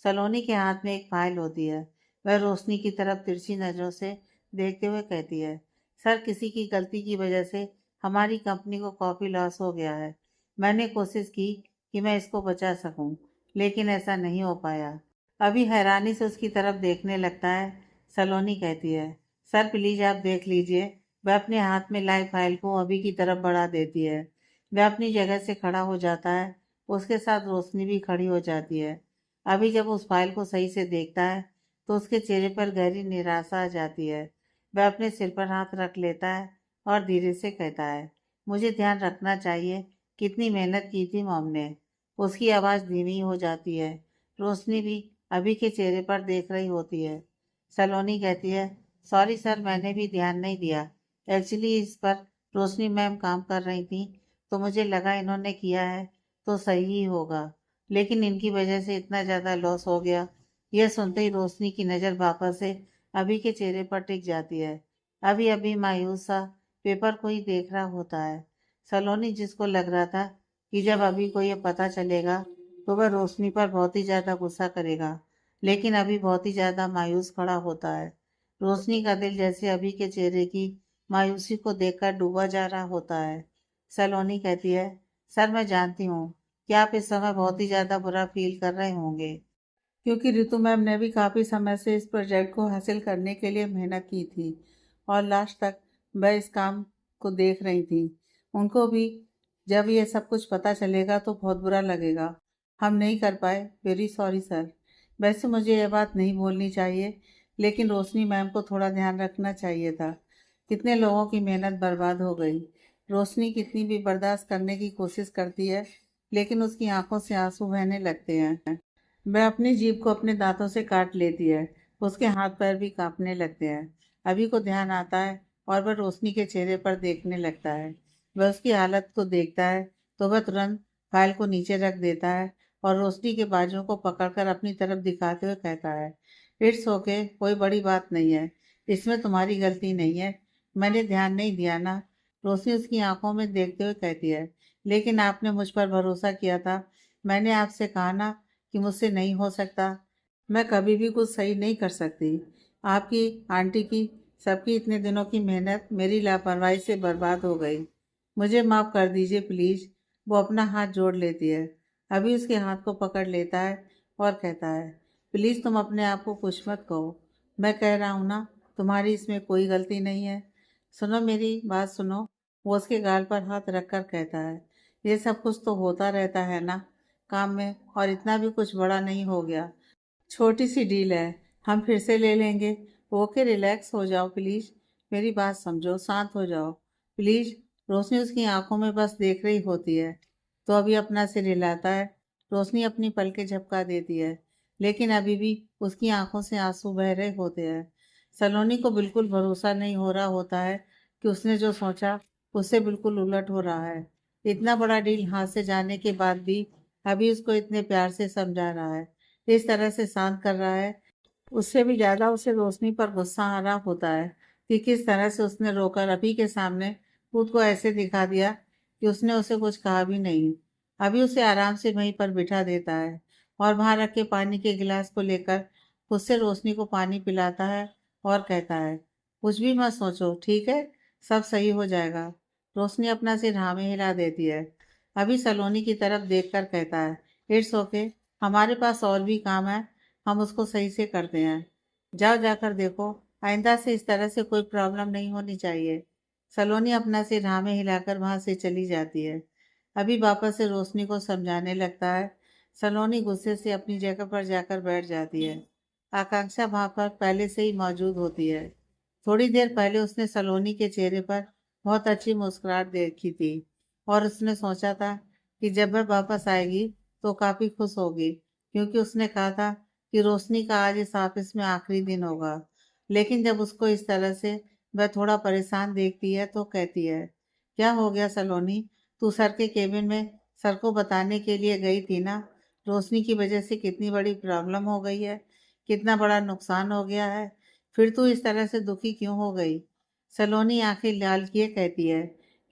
सलोनी के हाथ में एक फाइल होती है। वह रोशनी की तरफ तिरछी नजरों से देखते हुए कहती है, सर किसी की गलती की वजह से हमारी कंपनी को कॉफी लॉस हो गया है। मैंने कोशिश की कि मैं इसको बचा सकूं, लेकिन ऐसा नहीं हो पाया। अभी हैरानी से उसकी तरफ देखने लगता है। सलोनी कहती है, सर प्लीज आप देख लीजिए। वह अपने हाथ में लाई फाइल को अभी की तरफ बढ़ा देती है। वह अपनी जगह से खड़ा हो जाता है। उसके साथ रोशनी भी खड़ी हो जाती है। अभी जब उस फाइल को सही से देखता है तो उसके चेहरे पर गहरी निराशा आ जाती है। वह अपने सिर पर हाथ रख लेता है और धीरे से कहता है, मुझे ध्यान रखना चाहिए, कितनी मेहनत की थी मॉम ने। उसकी आवाज़ धीमी हो जाती है। रोशनी भी अभी के चेहरे पर देख रही होती है। सलोनी कहती है, सॉरी सर मैंने भी ध्यान नहीं दिया। एक्चुअली इस पर रोशनी मैम काम कर रही थी तो मुझे लगा इन्होंने किया है तो सही ही होगा, लेकिन इनकी वजह से इतना ज़्यादा लॉस हो गया। यह सुनते ही रोशनी की नज़र वापस से अभी के चेहरे पर टिक जाती है। अभी अभी मायूस सा पेपर को ही देख रहा होता है। सलोनी जिसको लग रहा था कि जब अभी को ये पता चलेगा तो वह रोशनी पर बहुत ही ज़्यादा गुस्सा करेगा, लेकिन अभी बहुत ही ज़्यादा मायूस खड़ा होता है। रोशनी का दिल जैसे अभी के चेहरे की मायूसी को देखकर डूबा जा रहा होता है। सलोनी कहती है, सर मैं जानती हूँ कि आप इस समय बहुत ही ज़्यादा बुरा फील कर रहे होंगे, क्योंकि रितु मैम ने भी काफ़ी समय से इस प्रोजेक्ट को हासिल करने के लिए मेहनत की थी और लास्ट तक वह इस काम को देख रही थी। उनको भी जब ये सब कुछ पता चलेगा तो बहुत बुरा लगेगा। हम नहीं कर पाए, वेरी सॉरी सर। वैसे मुझे ये बात नहीं बोलनी चाहिए, लेकिन रोशनी मैम को थोड़ा ध्यान रखना चाहिए था। कितने लोगों की मेहनत बर्बाद हो गई। रोशनी कितनी भी बर्दाश्त करने की कोशिश करती है, लेकिन उसकी आंखों से आंसू बहने लगते हैं। वह अपनी जीभ को अपने दांतों से काट लेती है। उसके हाथ पैर भी कांपने लगते हैं। अभी को ध्यान आता है और वह रोशनी के चेहरे पर देखने लगता है। वह उसकी हालत को देखता है तो वह तुरंत फाइल को नीचे रख देता है और रोशनी के बाजुओं को पकड़कर अपनी तरफ दिखाते हुए कहता है, इट्स ओके, कोई बड़ी बात नहीं है, इसमें तुम्हारी गलती नहीं है, मैंने ध्यान नहीं दिया ना। रोशनी उसकी आंखों में देखते हुए कहती है, लेकिन आपने मुझ पर भरोसा किया था। मैंने आपसे कहा ना कि मुझसे नहीं हो सकता। मैं कभी भी कुछ सही नहीं कर सकती। आपकी, आंटी की, सबकी इतने दिनों की मेहनत मेरी लापरवाही से बर्बाद हो गई। मुझे माफ़ कर दीजिए प्लीज़। वो अपना हाथ जोड़ लेती है। अभी उसके हाथ को पकड़ लेता है और कहता है, प्लीज़ तुम अपने आप को कुछ मत कहो, मैं कह रहा हूँ ना, तुम्हारी इसमें कोई गलती नहीं है। सुनो मेरी बात सुनो। वो उसके गाल पर हाथ रख कर कहता है, ये सब कुछ तो होता रहता है ना काम में, और इतना भी कुछ बड़ा नहीं हो गया, छोटी सी डील है, हम फिर से ले लेंगे। ओके, रिलैक्स हो जाओ प्लीज़, मेरी बात समझो, शांत हो जाओ प्लीज़। रोशनी उसकी आंखों में बस देख रही होती है, तो अभी अपना सिर हिलाता है। रोशनी अपनी पलकें झपका देती है, लेकिन अभी भी उसकी आंखों से आंसू बह रहे होते हैं। सलोनी को बिल्कुल भरोसा नहीं हो रहा होता है कि उसने जो सोचा उससे बिल्कुल उलट हो रहा है। इतना बड़ा डील हाथ से जाने के बाद भी अभी उसको इतने प्यार से समझा रहा है, इस तरह से शांत कर रहा है। उससे भी ज्यादा उसे रोशनी पर गुस्सा आ रहा होता है कि किस तरह से उसने रोकर अभी के सामने खुद को ऐसे दिखा दिया कि उसने उसे कुछ कहा भी नहीं। अभी उसे आराम से वहीं पर बिठा देता है और वहां रखे पानी के गिलास को लेकर खुद से रोशनी को पानी पिलाता है और कहता है, कुछ भी मत सोचो, ठीक है, सब सही हो जाएगा। रोशनी अपना सिर हाँ में हिला देती है। अभी सलोनी की तरफ देखकर कहता है, इट्स ओके, हमारे पास और भी काम है, हम उसको सही से करते हैं। जाओ जाकर देखो, आइंदा से इस तरह से कोई प्रॉब्लम नहीं होनी चाहिए। सलोनी अपना सिर हाँ में हिलाकर वहां से चली जाती है। अभी वापस से रोशनी को समझाने लगता है। सलोनी गुस्से से अपनी जगह पर जाकर बैठ जाती है। आकांक्षा वहां पर पहले से ही मौजूद होती है। थोड़ी देर पहले उसने सलोनी के चेहरे पर बहुत अच्छी मुस्कुराहट देखी थी और उसने सोचा था कि जब वह वापस आएगी तो काफी खुश होगी, क्योंकि उसने कहा था कि रोशनी का आज इस ऑफिस में आखिरी दिन होगा। लेकिन जब उसको इस तरह से वह थोड़ा परेशान देखती है तो कहती है, क्या हो गया सलोनी, तू सर के केबिन में सर को बताने के लिए गई थी ना, रोशनी की वजह से कितनी बड़ी प्रॉब्लम हो गई है, कितना बड़ा नुकसान हो गया है, फिर तू इस तरह से दुखी क्यों हो गई। सलोनी आंखें लाल किए कहती है,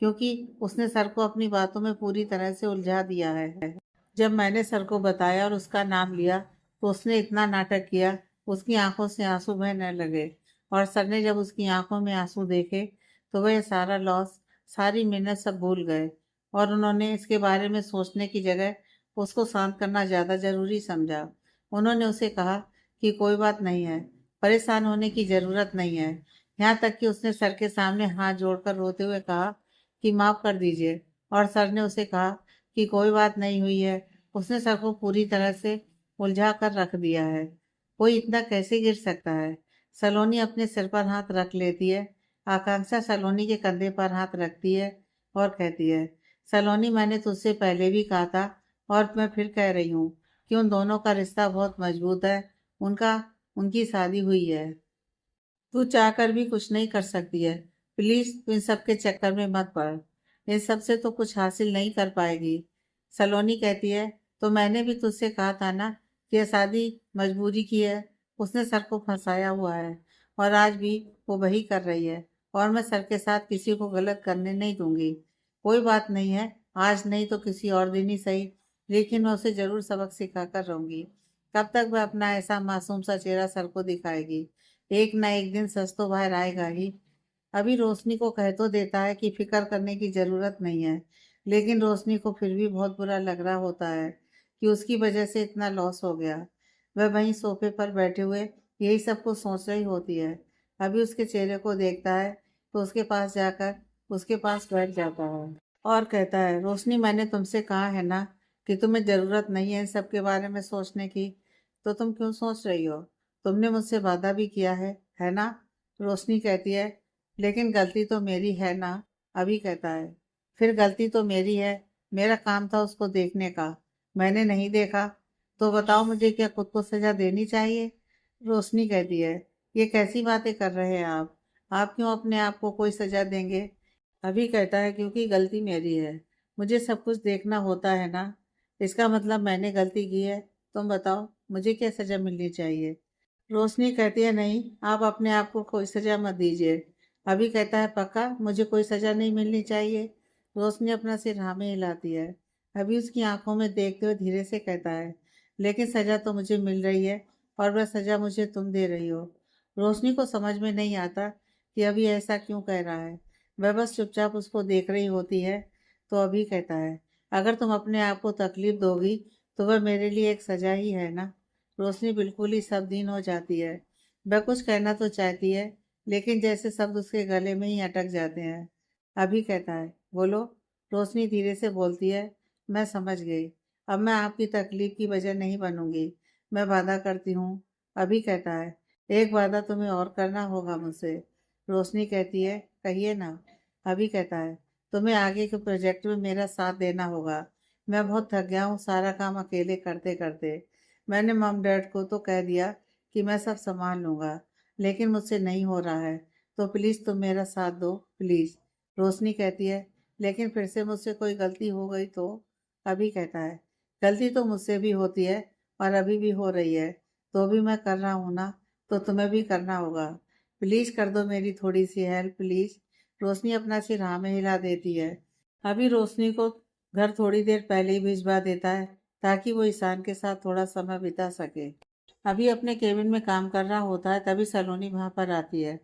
क्योंकि उसने सर को अपनी बातों में पूरी तरह से उलझा दिया है। जब मैंने सर को बताया और उसका नाम लिया तो उसने इतना नाटक किया, उसकी आंखों से आंसू बहने लगे, और सर ने जब उसकी आंखों में आंसू देखे तो वह सारा लॉस, सारी मेहनत सब भूल गए, और उन्होंने इसके बारे में सोचने की जगह उसको शांत करना ज़्यादा ज़रूरी समझा। उन्होंने उसे कहा कि कोई बात नहीं है, परेशान होने की ज़रूरत नहीं है। यहाँ तक कि उसने सर के सामने हाथ जोड़कर रोते हुए कहा कि माफ़ कर दीजिए, और सर ने उसे कहा कि कोई बात नहीं हुई है। उसने सर को पूरी तरह से उलझा कर रख दिया है। कोई इतना कैसे गिर सकता है। सलोनी अपने सिर पर हाथ रख लेती है। आकांक्षा सलोनी के कंधे पर हाथ रखती है और कहती है, सलोनी, मैंने तुझसे पहले भी कहा था और मैं फिर कह रही हूँ कि उन दोनों का रिश्ता बहुत मजबूत है। उनका उनकी शादी हुई है। तू चाहकर भी कुछ नहीं कर सकती है। प्लीज तू इन सब के चक्कर में मत पड़, इन सब से तो कुछ हासिल नहीं कर पाएगी। सलोनी कहती है, तो मैंने भी तुझसे कहा था ना कि यह शादी मजबूरी की है। उसने सर को फंसाया हुआ है और आज भी वो वही कर रही है, और मैं सर के साथ किसी को गलत करने नहीं दूंगी। कोई बात नहीं है, आज नहीं तो किसी और दिन ही सही, लेकिन मैं उसे जरूर सबक सिखा कर रहूंगी। कब तक वह अपना ऐसा मासूम सा चेहरा सर को दिखाएगी। एक ना एक दिन सच तो बाहर आएगा ही। अभी रोशनी को कह तो देता है कि फिक्र करने की जरूरत नहीं है, लेकिन रोशनी को फिर भी बहुत बुरा लग रहा होता है कि उसकी वजह से इतना लॉस हो गया। वह वहीं सोफे पर बैठे हुए यही सब कुछ सोच रही होती है। अभी उसके चेहरे को देखता है तो उसके पास जाकर उसके पास बैठ जाता है और कहता है, रोशनी, मैंने तुमसे कहा है ना कि तुम्हें जरूरत नहीं है इन सब के बारे में सोचने की, तो तुम क्यों सोच रही हो। तुमने मुझसे वादा भी किया है ना। रोशनी कहती है, लेकिन गलती तो मेरी है ना। अभी कहता है, फिर गलती तो मेरी है, मेरा काम था उसको देखने का, मैंने नहीं देखा, तो बताओ मुझे क्या खुद को सजा देनी चाहिए। रोशनी कहती है, ये कैसी बातें कर रहे हैं आप क्यों अपने आप को कोई सजा देंगे। अभी कहता है, क्योंकि गलती मेरी है, मुझे सब कुछ देखना होता है ना। इसका मतलब मैंने गलती की है। तुम बताओ मुझे क्या सजा मिलनी चाहिए। रोशनी कहती है, नहीं, आप अपने आप को कोई सजा मत दीजिए। अभी कहता है, पक्का मुझे कोई सजा नहीं मिलनी चाहिए। रोशनी अपना सिर हाँ में हिलाती है। अभी उसकी आंखों में देखते हुए धीरे से कहता है, लेकिन सजा तो मुझे मिल रही है, और वह सजा मुझे तुम दे रही हो। रोशनी को समझ में नहीं आता कि अभी ऐसा क्यों कह रहा है। वह बस चुपचाप उसको देख रही होती है। तो अभी कहता है, अगर तुम अपने आप को तकलीफ दोगी तो वह मेरे लिए एक सजा ही है ना। रोशनी बिल्कुल ही शब्दहीन हो जाती है। वह कुछ कहना तो चाहती है, लेकिन जैसे शब्द उसके गले में ही अटक जाते हैं। अभी कहता है, बोलो। रोशनी धीरे से बोलती है, मैं समझ गई। अब मैं आपकी तकलीफ की वजह नहीं बनूंगी। मैं वादा करती हूँ। अभी कहता है, एक वादा तुम्हें और करना होगा मुझसे। रोशनी कहती है, कहिए ना। अभी कहता है, तुम्हें आगे के प्रोजेक्ट में मेरा साथ देना होगा। मैं बहुत थक गया हूँ सारा काम अकेले करते करते। मैंने मम डैड को तो कह दिया कि मैं सब संभाल लूँगा, लेकिन मुझसे नहीं हो रहा है। तो प्लीज़ तुम मेरा साथ दो, प्लीज़। रोशनी कहती है, लेकिन फिर से मुझसे कोई गलती हो गई तो। अभी कहता है, गलती तो मुझसे भी होती है और अभी भी हो रही है। तो भी मैं कर रहा हूँ ना, तो तुम्हें भी करना होगा। प्लीज़ कर दो मेरी थोड़ी सी हेल्प, प्लीज़। रोशनी अपना सिर हाँ में हिला देती है। अभी रोशनी को घर थोड़ी देर पहले ही भिजवा देता है, ताकि वो ईशान के साथ थोड़ा समय बिता सके। अभी अपने केबिन में काम कर रहा होता है, तभी सलोनी वहां पर आती है।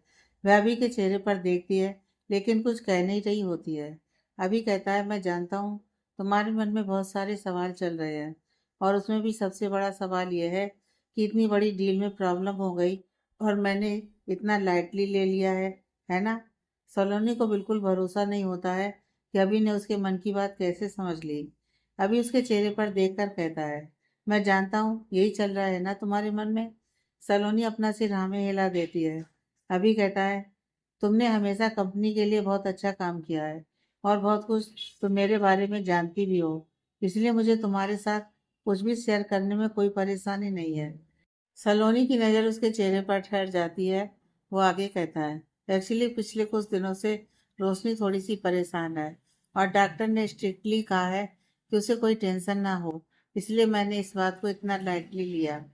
वह अभी के चेहरे पर देखती है, लेकिन कुछ कह नहीं रही होती है। अभी कहता है, मैं जानता हूँ तुम्हारे मन में बहुत सारे सवाल चल रहे हैं, और उसमें भी सबसे बड़ा सवाल यह है कि इतनी बड़ी डील में प्रॉब्लम हो गई और मैंने इतना लाइटली ले लिया है ना। सलोनी को बिल्कुल भरोसा नहीं होता है कि अभी ने उसके मन की बात कैसे समझ ली। अभी उसके चेहरे पर देखकर कहता है, मैं जानता हूँ यही चल रहा है ना तुम्हारे मन में। सलोनी अपना सिर हाँ में हिला देती है। अभी कहता है, तुमने हमेशा कंपनी के लिए बहुत अच्छा काम किया है और बहुत कुछ तुम मेरे बारे में जानती भी हो, इसलिए मुझे तुम्हारे साथ कुछ भी शेयर करने में कोई परेशानी नहीं है। सलोनी की नज़र उसके चेहरे पर ठहर जाती है। वो आगे कहता है, एक्चुअली पिछले कुछ दिनों से रोशनी थोड़ी सी परेशान है, और डॉक्टर ने स्ट्रिक्टली कहा है कि उसे कोई टेंशन ना हो, इसलिए मैंने इस बात को इतना लाइटली लिया।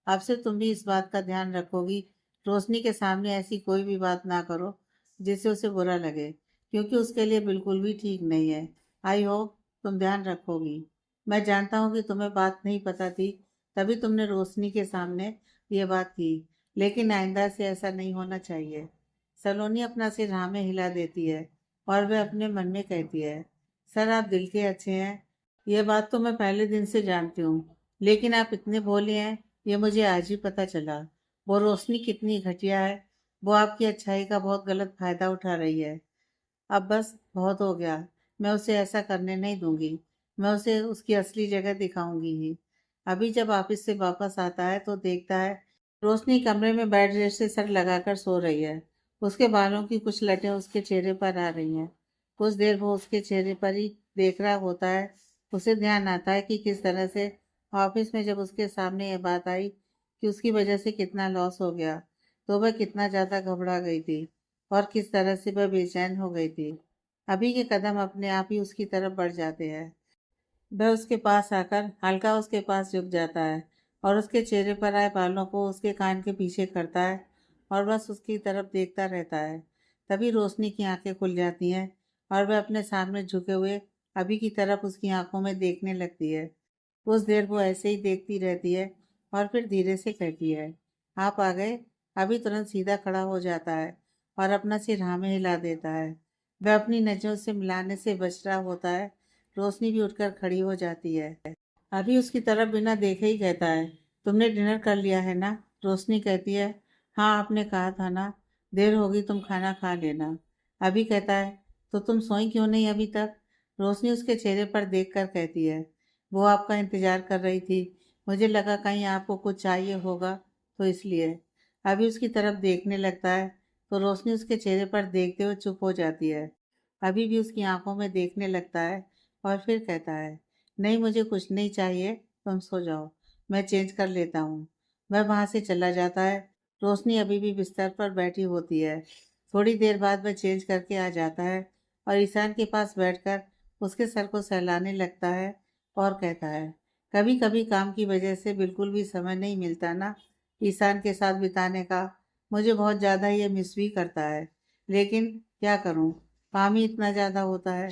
अब से तुम भी इस बात का ध्यान रखोगी, रोशनी के सामने ऐसी कोई भी बात ना करो जिससे उसे बुरा लगे, क्योंकि उसके लिए बिल्कुल भी ठीक नहीं है। आई होप तुम ध्यान रखोगी। मैं जानता हूँ कि तुम्हें बात नहीं पता थी, तभी तुमने रोशनी के सामने ये बात की, लेकिन आइंदा से ऐसा नहीं होना चाहिए। सलोनी अपना सिर हाँ में हिला देती है, और वह अपने मन में कहती है, सर आप दिल के अच्छे हैं, ये बात तो मैं पहले दिन से जानती हूँ, लेकिन आप इतने भोले हैं ये मुझे आज ही पता चला। वो रोशनी कितनी घटिया है। वो आपकी अच्छाई का बहुत गलत फायदा उठा रही है। अब बस बहुत हो गया। मैं उसे ऐसा करने नहीं दूंगी। मैं उसे उसकी असली जगह दिखाऊंगी ही। अभी जब ऑफिस से वापस आता है तो देखता है रोशनी कमरे में बेड रेस्ट से सर लगाकर सो रही है। उसके बालों की कुछ लटें उसके चेहरे पर आ रही हैं। कुछ देर वो उसके चेहरे पर ही देख रहा होता है। उसे ध्यान आता है कि किस तरह से ऑफिस में जब उसके सामने ये बात आई कि उसकी वजह से कितना लॉस हो गया, तो वह कितना ज़्यादा घबरा गई थी और किस तरह से वह बेचैन हो गई थी। अभी के कदम अपने आप ही उसकी तरफ बढ़ जाते हैं। वह उसके पास आकर हल्का उसके पास झुक जाता है और उसके चेहरे पर आए बालों को उसके कान के पीछे करता है और बस उसकी तरफ देखता रहता है। तभी रोशनी की आंखें खुल जाती हैं और वह अपने सामने झुके हुए अभी की तरफ उसकी आंखों में देखने लगती है। कुछ देर वो ऐसे ही देखती रहती है और फिर धीरे से कहती है, आप आ गए। अभी तुरंत सीधा खड़ा हो जाता है और अपना सिर हाँ में हिला देता है। वह अपनी नजरों से मिलाने से बच रहा होता है। रोशनी भी उठकर खड़ी हो जाती है। अभी उसकी तरफ बिना देखे ही कहता है, तुमने डिनर कर लिया है ना। रोशनी कहती है, हाँ आपने कहा था ना, देर होगी तुम खाना खा लेना। अभी कहता है, तो तुम सोई क्यों नहीं अभी तक। रोशनी उसके चेहरे पर देखकर कहती है, वो आपका इंतजार कर रही थी, मुझे लगा कहीं आपको कुछ चाहिए होगा, तो इसलिए। अभी उसकी तरफ देखने लगता है तो रोशनी उसके चेहरे पर देखते हुए चुप हो जाती है। अभी भी उसकी आंखों में देखने लगता है और फिर कहता है, नहीं मुझे कुछ नहीं चाहिए, तुम सो जाओ, मैं चेंज कर लेता हूँ। वह वहाँ से चला जाता है। रोशनी अभी भी बिस्तर पर बैठी होती है। थोड़ी देर बाद वह चेंज करके आ जाता है और ईशान के पास बैठकर उसके सर को सहलाने लगता है और कहता है, कभी कभी काम की वजह से बिल्कुल भी समय नहीं मिलता ना ईशान के साथ बिताने का। मुझे बहुत ज़्यादा ये मिस भी करता है, लेकिन क्या करूँ, काम ही इतना ज़्यादा होता है।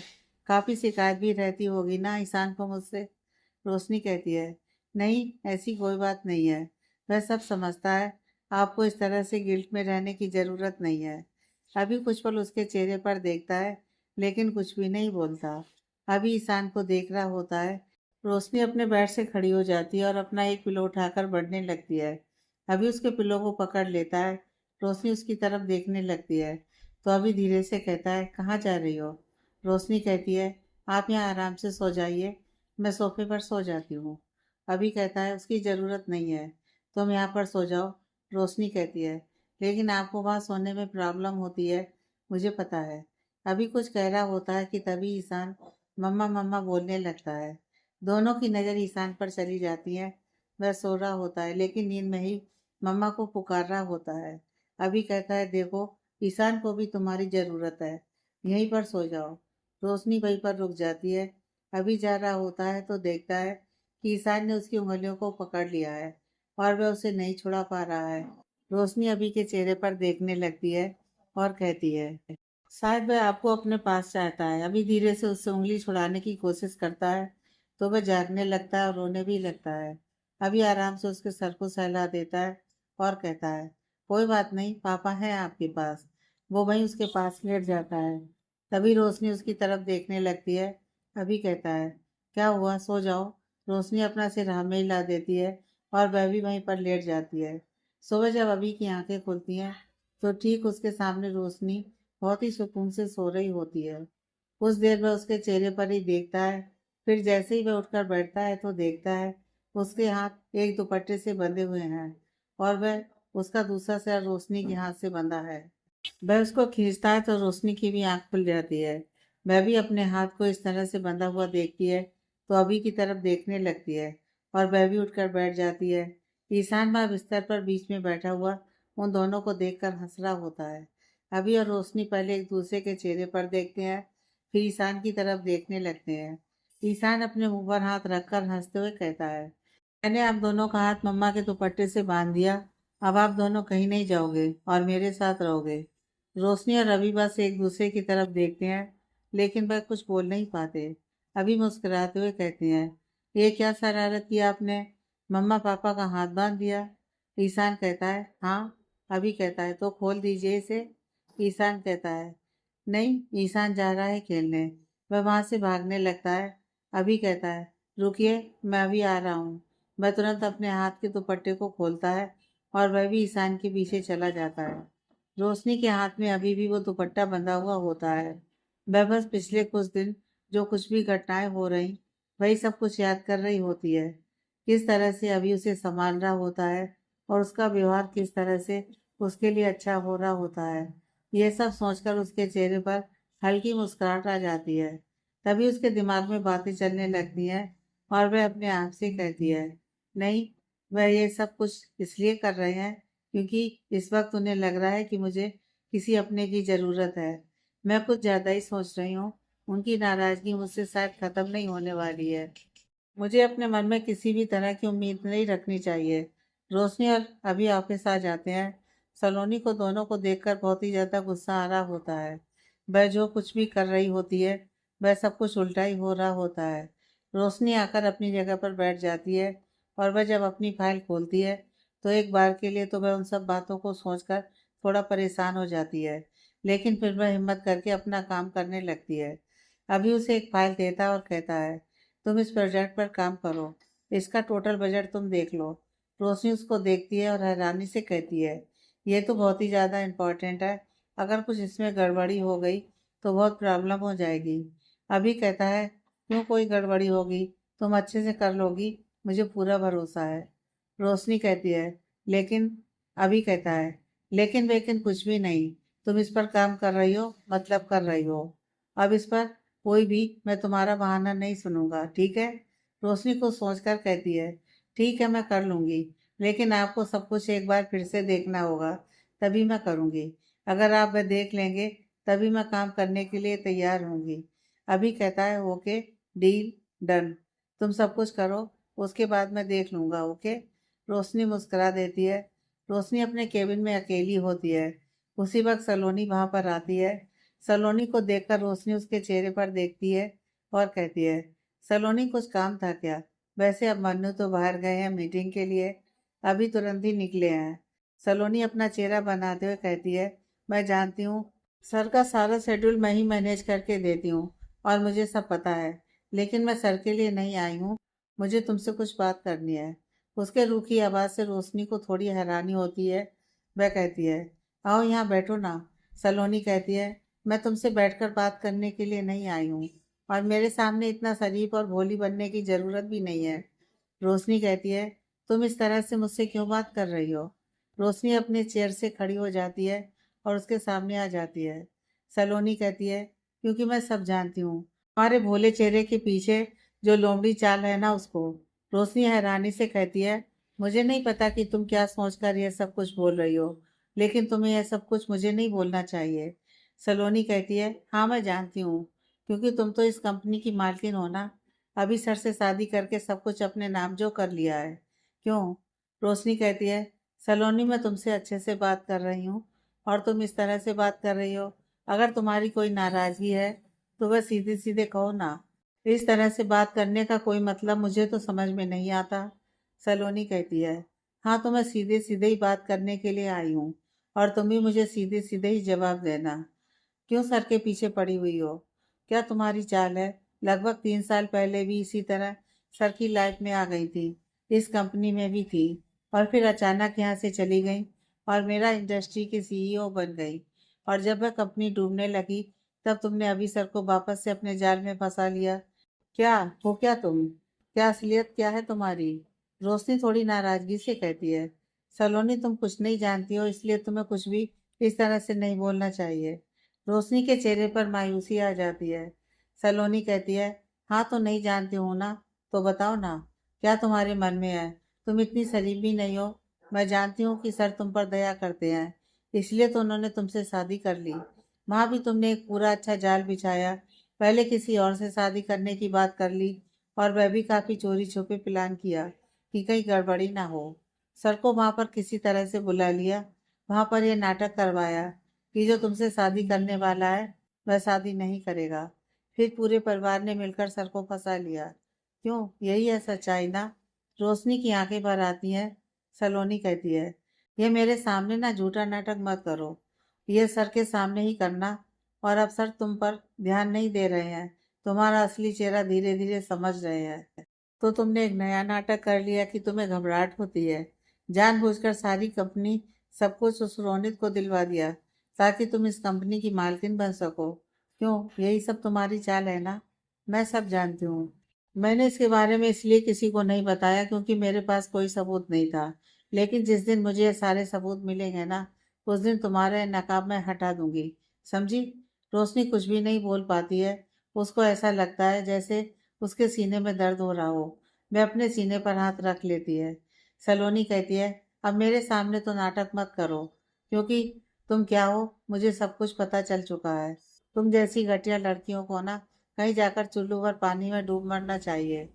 काफ़ी शिकायत भी रहती होगी ना ईशान को मुझसे। रोशनी कहती है, नहीं ऐसी कोई बात नहीं है, वह सब समझता है। आपको इस तरह से गिल्ट में रहने की ज़रूरत नहीं है। अभी कुछ पल उसके चेहरे पर देखता है, लेकिन कुछ भी नहीं बोलता। अभी ईशान को देख रहा होता है। रोशनी अपने बेड से खड़ी हो जाती है और अपना एक पिलो उठाकर बढ़ने लगती है। अभी उसके पिलो को पकड़ लेता है। रोशनी उसकी तरफ देखने लगती है तो अभी धीरे से कहता है, कहाँ जा रही हो? रोशनी कहती है, आप यहाँ आराम से सो जाइए, मैं सोफे पर सो जाती हूँ। अभी कहता है, उसकी ज़रूरत नहीं है, तुम यहाँ पर सो जाओ। रोशनी कहती है, लेकिन आपको वहाँ सोने में प्रॉब्लम होती है, मुझे पता है। अभी कुछ कह रहा होता है कि तभी ईशान मम्मा मम्मा बोलने लगता है। दोनों की नज़र ईशान पर चली जाती है। वह सो रहा होता है लेकिन नींद में ही मम्मा को पुकार रहा होता है। अभी कहता है, देखो, ईशान को भी तुम्हारी ज़रूरत है, यहीं पर सो जाओ। रोशनी वहीं पर रुक जाती है। अभी जा रहा होता है तो देखता है कि ईशान ने उसकी उंगलियों को पकड़ लिया है और वह उसे नहीं छुड़ा पा रहा है। रोशनी अभी के चेहरे पर देखने लगती है और कहती है, शायद वह आपको अपने पास चाहता है। अभी धीरे से उससे उंगली छुड़ाने की कोशिश करता है तो वह जागने लगता है और रोने भी लगता है। अभी आराम से उसके सर को सहला देता है और कहता है, कोई बात नहीं, पापा है आपके पास। वो वहीं उसके पास लेट जाता है। तभी रोशनी उसकी तरफ देखने लगती है। अभी कहता है, क्या हुआ, सो जाओ। रोशनी अपना सिर हाँ में हिला देती है और वह भी वहीं पर लेट जाती है। सुबह जब अभी की आंखें खुलती हैं तो ठीक उसके सामने रोशनी बहुत ही सुकून से सो रही होती है। कुछ देर वह उसके चेहरे पर ही देखता है। फिर जैसे ही वह उठकर बैठता है तो देखता है उसके हाथ एक दुपट्टे से बंधे हुए हैं और वह उसका दूसरा सिर रोशनी के हाथ से बंधा है। वह उसको खींचता है तो रोशनी की भी आंख खुल जाती है। वह भी अपने हाथ को इस तरह से बंधा हुआ देखती है तो अभी की तरफ देखने लगती है और वह भी उठकर बैठ जाती है। ईशान वह बिस्तर पर बीच में बैठा हुआ उन दोनों को देखकर हंस रहा होता है। अभी और रोशनी पहले एक दूसरे के चेहरे पर देखते हैं, फिर ईशान की तरफ देखने लगते हैं। ईशान अपने मुंह पर हाथ रखकर हंसते हुए कहता है, मैंने आप दोनों का हाथ मम्मा के दुपट्टे से बांध दिया। अब आप दोनों कहीं नहीं जाओगे और मेरे साथ रहोगे। रोशनी और रवि बस एक दूसरे की तरफ देखते हैं लेकिन वह कुछ बोल नहीं पाते। अभी मुस्कुराते हुए कहते हैं, ये क्या शरारत की आपने, मम्मा पापा का हाथ बांध दिया? ईशान कहता है, हाँ। अभी कहता है, तो खोल दीजिए इसे। ईशान कहता है, नहीं। ईशान जा रहा है खेलने। वह वहां से भागने लगता है। अभी कहता है, रुकिए, मैं अभी आ रहा हूँ। वह तुरंत अपने हाथ के दुपट्टे को खोलता है और वह भी ईशान के पीछे चला जाता है। रोशनी के हाथ में अभी भी वो दुपट्टा बंधा हुआ होता है। वह बस पिछले कुछ दिन जो कुछ भी घटनाएं हो रही वही सब कुछ याद कर रही होती है। किस तरह से अभी उसे संभाल रहा होता है और उसका व्यवहार किस तरह से उसके लिए अच्छा हो रहा होता है। यह सब सोचकर उसके चेहरे पर हल्की मुस्कुराहट आ जाती है। तभी उसके दिमाग में बातें चलने लगती हैं और वह अपने आप से कहती है, नहीं, वह ये सब कुछ इसलिए कर रहे हैं क्योंकि इस वक्त उन्हें लग रहा है कि मुझे किसी अपने की ज़रूरत है। मैं कुछ ज़्यादा ही सोच रही हूँ। उनकी नाराज़गी मुझसे शायद ख़त्म नहीं होने वाली है। मुझे अपने मन में किसी भी तरह की उम्मीद नहीं रखनी चाहिए। रोशनी और अभी ऑफिस आ जाते हैं। सलोनी को दोनों को देखकर बहुत ही ज़्यादा गुस्सा आ रहा होता है। वह जो कुछ भी कर रही होती है वह सब कुछ उल्टा ही हो रहा होता है। रोशनी आकर अपनी जगह पर बैठ जाती है और वह जब अपनी फाइल खोलती है तो एक बार के लिए तो वह उन सब बातों को सोचकर थोड़ा परेशान हो जाती है, लेकिन फिर वह हिम्मत करके अपना काम करने लगती है। अभी उसे एक फाइल देता है और कहता है, तुम इस प्रोजेक्ट पर काम करो, इसका टोटल बजट तुम देख लो। रोशनी उसको देखती है और हैरानी से कहती है, ये तो बहुत ही ज़्यादा इम्पोर्टेंट है, अगर कुछ इसमें गड़बड़ी हो गई तो बहुत प्रॉब्लम हो जाएगी। अभी कहता है, क्यों कोई गड़बड़ी होगी, तुम अच्छे से कर लोगी, मुझे पूरा भरोसा है। रोशनी कहती है, लेकिन अभी कहता है, लेकिन वेकिन कुछ भी नहीं, तुम इस पर काम कर रही हो मतलब कर रही हो। अब इस पर कोई भी मैं तुम्हारा बहाना नहीं सुनूंगा, ठीक है? रोशनी को सोचकर कहती है, ठीक है, मैं कर लूंगी, लेकिन आपको सब कुछ एक बार फिर से देखना होगा, तभी मैं करूंगी। अगर आप वह देख लेंगे तभी मैं काम करने के लिए तैयार होंगी। अभी कहता है, ओके, डील डन। तुम सब कुछ करो, उसके बाद मैं देख लूंगा, ओके? रोशनी मुस्कुरा देती है। रोशनी अपने केबिन में अकेली होती है। उसी वक्त सलोनी वहां पर आती है। सलोनी को देखकर रोशनी उसके चेहरे पर देखती है और कहती है, सलोनी, कुछ काम था क्या? वैसे अब मन्नू तो बाहर गए हैं मीटिंग के लिए, अभी तुरंत ही निकले हैं। सलोनी अपना चेहरा बनाते हुए कहती है, मैं जानती हूँ, सर का सारा शेड्यूल मैं ही मैनेज करके देती हूँ, और मुझे सब पता है, लेकिन मैं सर के लिए नहीं आई हूँ। मुझे तुमसे कुछ बात करनी है। उसके रूखी आवाज़ से रोशनी को थोड़ी हैरानी होती है। वह कहती है, आओ यहाँ बैठो ना। सलोनी कहती है, मैं तुमसे बैठकर बात करने के लिए नहीं आई हूँ, और मेरे सामने इतना शरीफ और भोली बनने की ज़रूरत भी नहीं है। रोशनी कहती है, तुम इस तरह से मुझसे क्यों बात कर रही हो? रोशनी अपने चेयर से खड़ी हो जाती है और उसके सामने आ जाती है। सलोनी कहती है, क्योंकि मैं सब जानती हूँ। हमारे भोले चेहरे के पीछे जो लोमड़ी चाल है ना, उसको। रोशनी हैरानी से कहती है, मुझे नहीं पता कि तुम क्या सोचकर यह सब कुछ बोल रही हो, लेकिन तुम्हें यह सब कुछ मुझे नहीं बोलना चाहिए। सलोनी कहती है, हाँ मैं जानती हूँ, क्योंकि तुम तो इस कंपनी की मालकिन हो ना। अभी सर से शादी करके सब कुछ अपने नाम जो कर लिया है। क्यों? रोशनी कहती है, सलोनी मैं तुमसे अच्छे से बात कर रही हूँ, और तुम इस तरह से बात कर रही हो। अगर तुम्हारी कोई नाराज़गी है तो वह सीधे सीधे कहो ना। इस तरह से बात करने का कोई मतलब मुझे तो समझ में नहीं आता। सलोनी कहती है, हाँ तो मैं सीधे सीधे ही बात करने के लिए आई हूँ, और तुम भी मुझे सीधे सीधे ही जवाब देना। क्यों सर के पीछे पड़ी हुई हो? क्या तुम्हारी चाल है? लगभग 3 साल पहले भी इसी तरह सर की लाइफ में आ गई थी, इस कंपनी में भी थी, और फिर अचानक यहाँ से चली गई, और मेरा इंडस्ट्री की सीईओ बन गई। और जब वह कंपनी डूबने लगी, तब तुमने अभी सर को वापस से अपने जाल में फंसा लिया। क्या हो क्या तुम? क्या असलियत क्या है तुम्हारी? रोशनी थोड़ी नाराजगी से कहती है, सलोनी तुम कुछ नहीं जानती हो, इसलिए तुम्हें कुछ भी इस तरह से नहीं बोलना चाहिए। रोशनी के चेहरे पर मायूसी आ जाती है। सलोनी कहती है, हाँ तो नहीं जानती हूँ ना, तो बताओ ना, क्या तुम्हारे मन में है? तुम इतनी शरीफ भी नहीं हो। मैं जानती हूँ कि सर तुम पर दया करते हैं, इसलिए तो उन्होंने तुमसे शादी कर ली। वहाँ भी तुमने एक पूरा अच्छा जाल बिछाया, पहले किसी और से शादी करने की बात कर ली, और वह भी काफ़ी चोरी छुपे प्लान किया कि कहीं गड़बड़ी ना हो। सर को वहाँ पर किसी तरह से बुला लिया, वहाँ पर यह नाटक करवाया कि जो तुमसे शादी करने वाला है वह शादी नहीं करेगा। फिर पूरे परिवार ने मिलकर सर को फंसा लिया। क्यों? यही है सच्चाई ना? रोशनी की आंखें भर आती हैं। सलोनी कहती है, यह मेरे सामने ना झूठा नाटक मत करो, यह सर के सामने ही करना। और अब सर तुम पर ध्यान नहीं दे रहे हैं, तुम्हारा असली चेहरा धीरे धीरे समझ रहे हैं। तो तुमने एक नया नाटक कर लिया कि तुम्हें घबराहट होती है। जानबूझकर सारी कंपनी सब कुछ उस रोनित को दिलवा दिया, ताकि तुम इस कंपनी की मालकिन बन सको। क्यों? यही सब तुम्हारी चाल है ना? मैं सब जानती हूँ। मैंने इसके बारे में इसलिए किसी को नहीं बताया क्योंकि मेरे पास कोई सबूत नहीं था, लेकिन जिस दिन मुझे ये सारे सबूत मिलेंगे ना, उस दिन तुम्हारे नकाब मैं हटा दूंगी। समझी? रोशनी कुछ भी नहीं बोल पाती है। उसको ऐसा लगता है जैसे उसके सीने में दर्द हो रहा हो। वह अपने सीने पर हाथ रख लेती है। सलोनी कहती है, अब मेरे सामने तो नाटक मत करो, क्योंकि तुम क्या हो मुझे सब कुछ पता चल चुका है। तुम जैसी घटिया लड़कियों को ना कहीं जाकर चुल्लू भर पानी में डूब मरना चाहिए।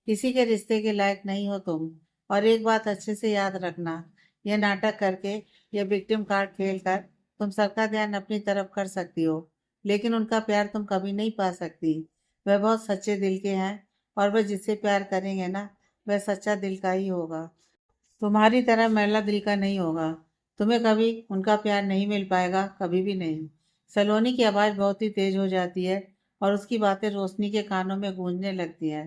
किसी के रिश्ते के लायक नहीं हो तुम। और एक बात अच्छे से याद रखना, यह नाटक करके या विक्टिम कार्ड खेल कर तुम सबका ध्यान अपनी तरफ कर सकती हो, लेकिन उनका प्यार तुम कभी नहीं पा सकती। वह बहुत सच्चे दिल के हैं, और वह जिससे प्यार करेंगे ना, वह सच्चा दिल का ही होगा। तुम्हारी तरह मैला दिल का नहीं होगा। तुम्हें कभी उनका प्यार नहीं मिल पाएगा, कभी भी नहीं। सलोनी की आवाज़ बहुत ही तेज हो जाती है, और उसकी बातें रोशनी के कानों में गूंजने लगती हैं।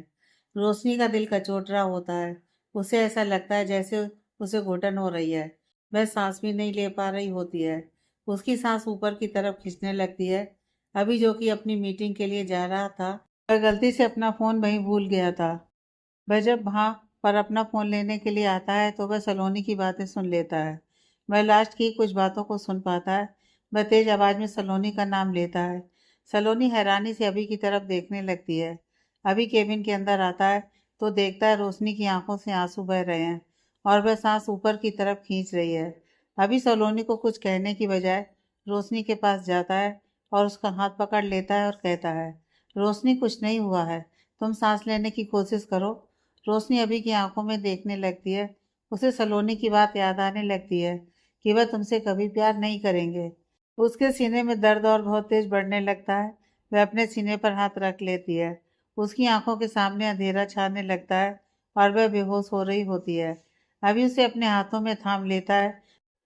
रोशनी का दिल कचोट रहा होता है। उसे ऐसा लगता है जैसे उसे घुटन हो रही है। वह सांस भी नहीं ले पा रही होती है। उसकी सांस ऊपर की तरफ खींचने लगती है। अभी जो कि अपनी मीटिंग के लिए जा रहा था, वह गलती से अपना फ़ोन वहीं भूल गया था। वह जब वहाँ पर अपना फ़ोन लेने के लिए आता है तो वह सलोनी की बातें सुन लेता है। वह लास्ट की कुछ बातों को सुन पाता है। वह तेज आवाज़ में सलोनी का नाम लेता है। सलोनी हैरानी से अभी की तरफ देखने लगती है। अभी केबिन के अंदर आता है तो देखता है रोशनी की आंखों से आंसू बह रहे हैं, और वह सांस ऊपर की तरफ खींच रही है। अभी सलोनी को कुछ कहने की बजाय रोशनी के पास जाता है और उसका हाथ पकड़ लेता है और कहता है, रोशनी कुछ नहीं हुआ है, तुम सांस लेने की कोशिश करो। रोशनी अभी की आंखों में देखने लगती है। उसे सलोनी की बात याद आने लगती है कि वह तुमसे कभी प्यार नहीं करेंगे। उसके सीने में दर्द और बहुत तेज बढ़ने लगता है। वह अपने सीने पर हाथ रख लेती है। उसकी आंखों के सामने अंधेरा छाने लगता है, और वह बेहोश हो रही होती है। अभी उसे अपने हाथों में थाम लेता है,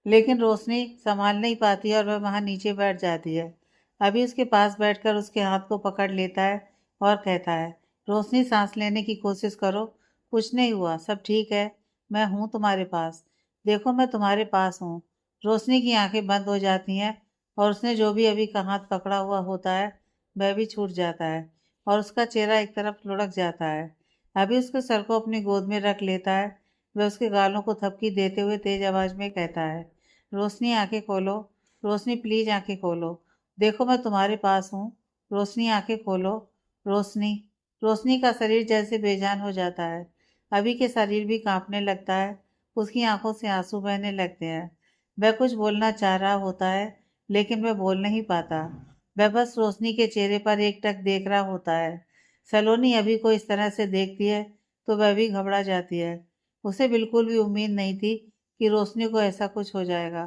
लेकिन रोशनी संभाल नहीं पाती और वह वहां नीचे बैठ जाती है। अभी उसके पास बैठकर उसके हाथ को पकड़ लेता है और कहता है, रोशनी सांस लेने की कोशिश करो, कुछ नहीं हुआ, सब ठीक है, मैं हूँ तुम्हारे पास, देखो मैं तुम्हारे पास हूँ। रोशनी की आंखें बंद हो जाती हैं और उसने जो भी अभी का हाथ पकड़ा हुआ होता है वह भी छूट जाता है और उसका चेहरा एक तरफ लुढ़क जाता है। अभी उसके सर को अपनी गोद में रख लेता है। वह उसके गालों को थपकी देते हुए तेज आवाज में कहता है, रोशनी आंखें खोलो, रोशनी प्लीज आंखें खोलो, देखो मैं तुम्हारे पास हूँ, रोशनी आंखें खोलो, रोशनी। रोशनी का शरीर जैसे बेजान हो जाता है। अभी के शरीर भी कांपने लगता है, उसकी आंखों से आंसू बहने लगते हैं। वह कुछ बोलना चाह रहा होता है लेकिन वह बोल नहीं पाता। वह बस रोशनी के चेहरे पर एकटक देख रहा होता है। सलोनी अभी को इस तरह से देखती है तो वह भी घबरा जाती है। उसे बिल्कुल भी उम्मीद नहीं थी कि रोशनी को ऐसा कुछ हो जाएगा।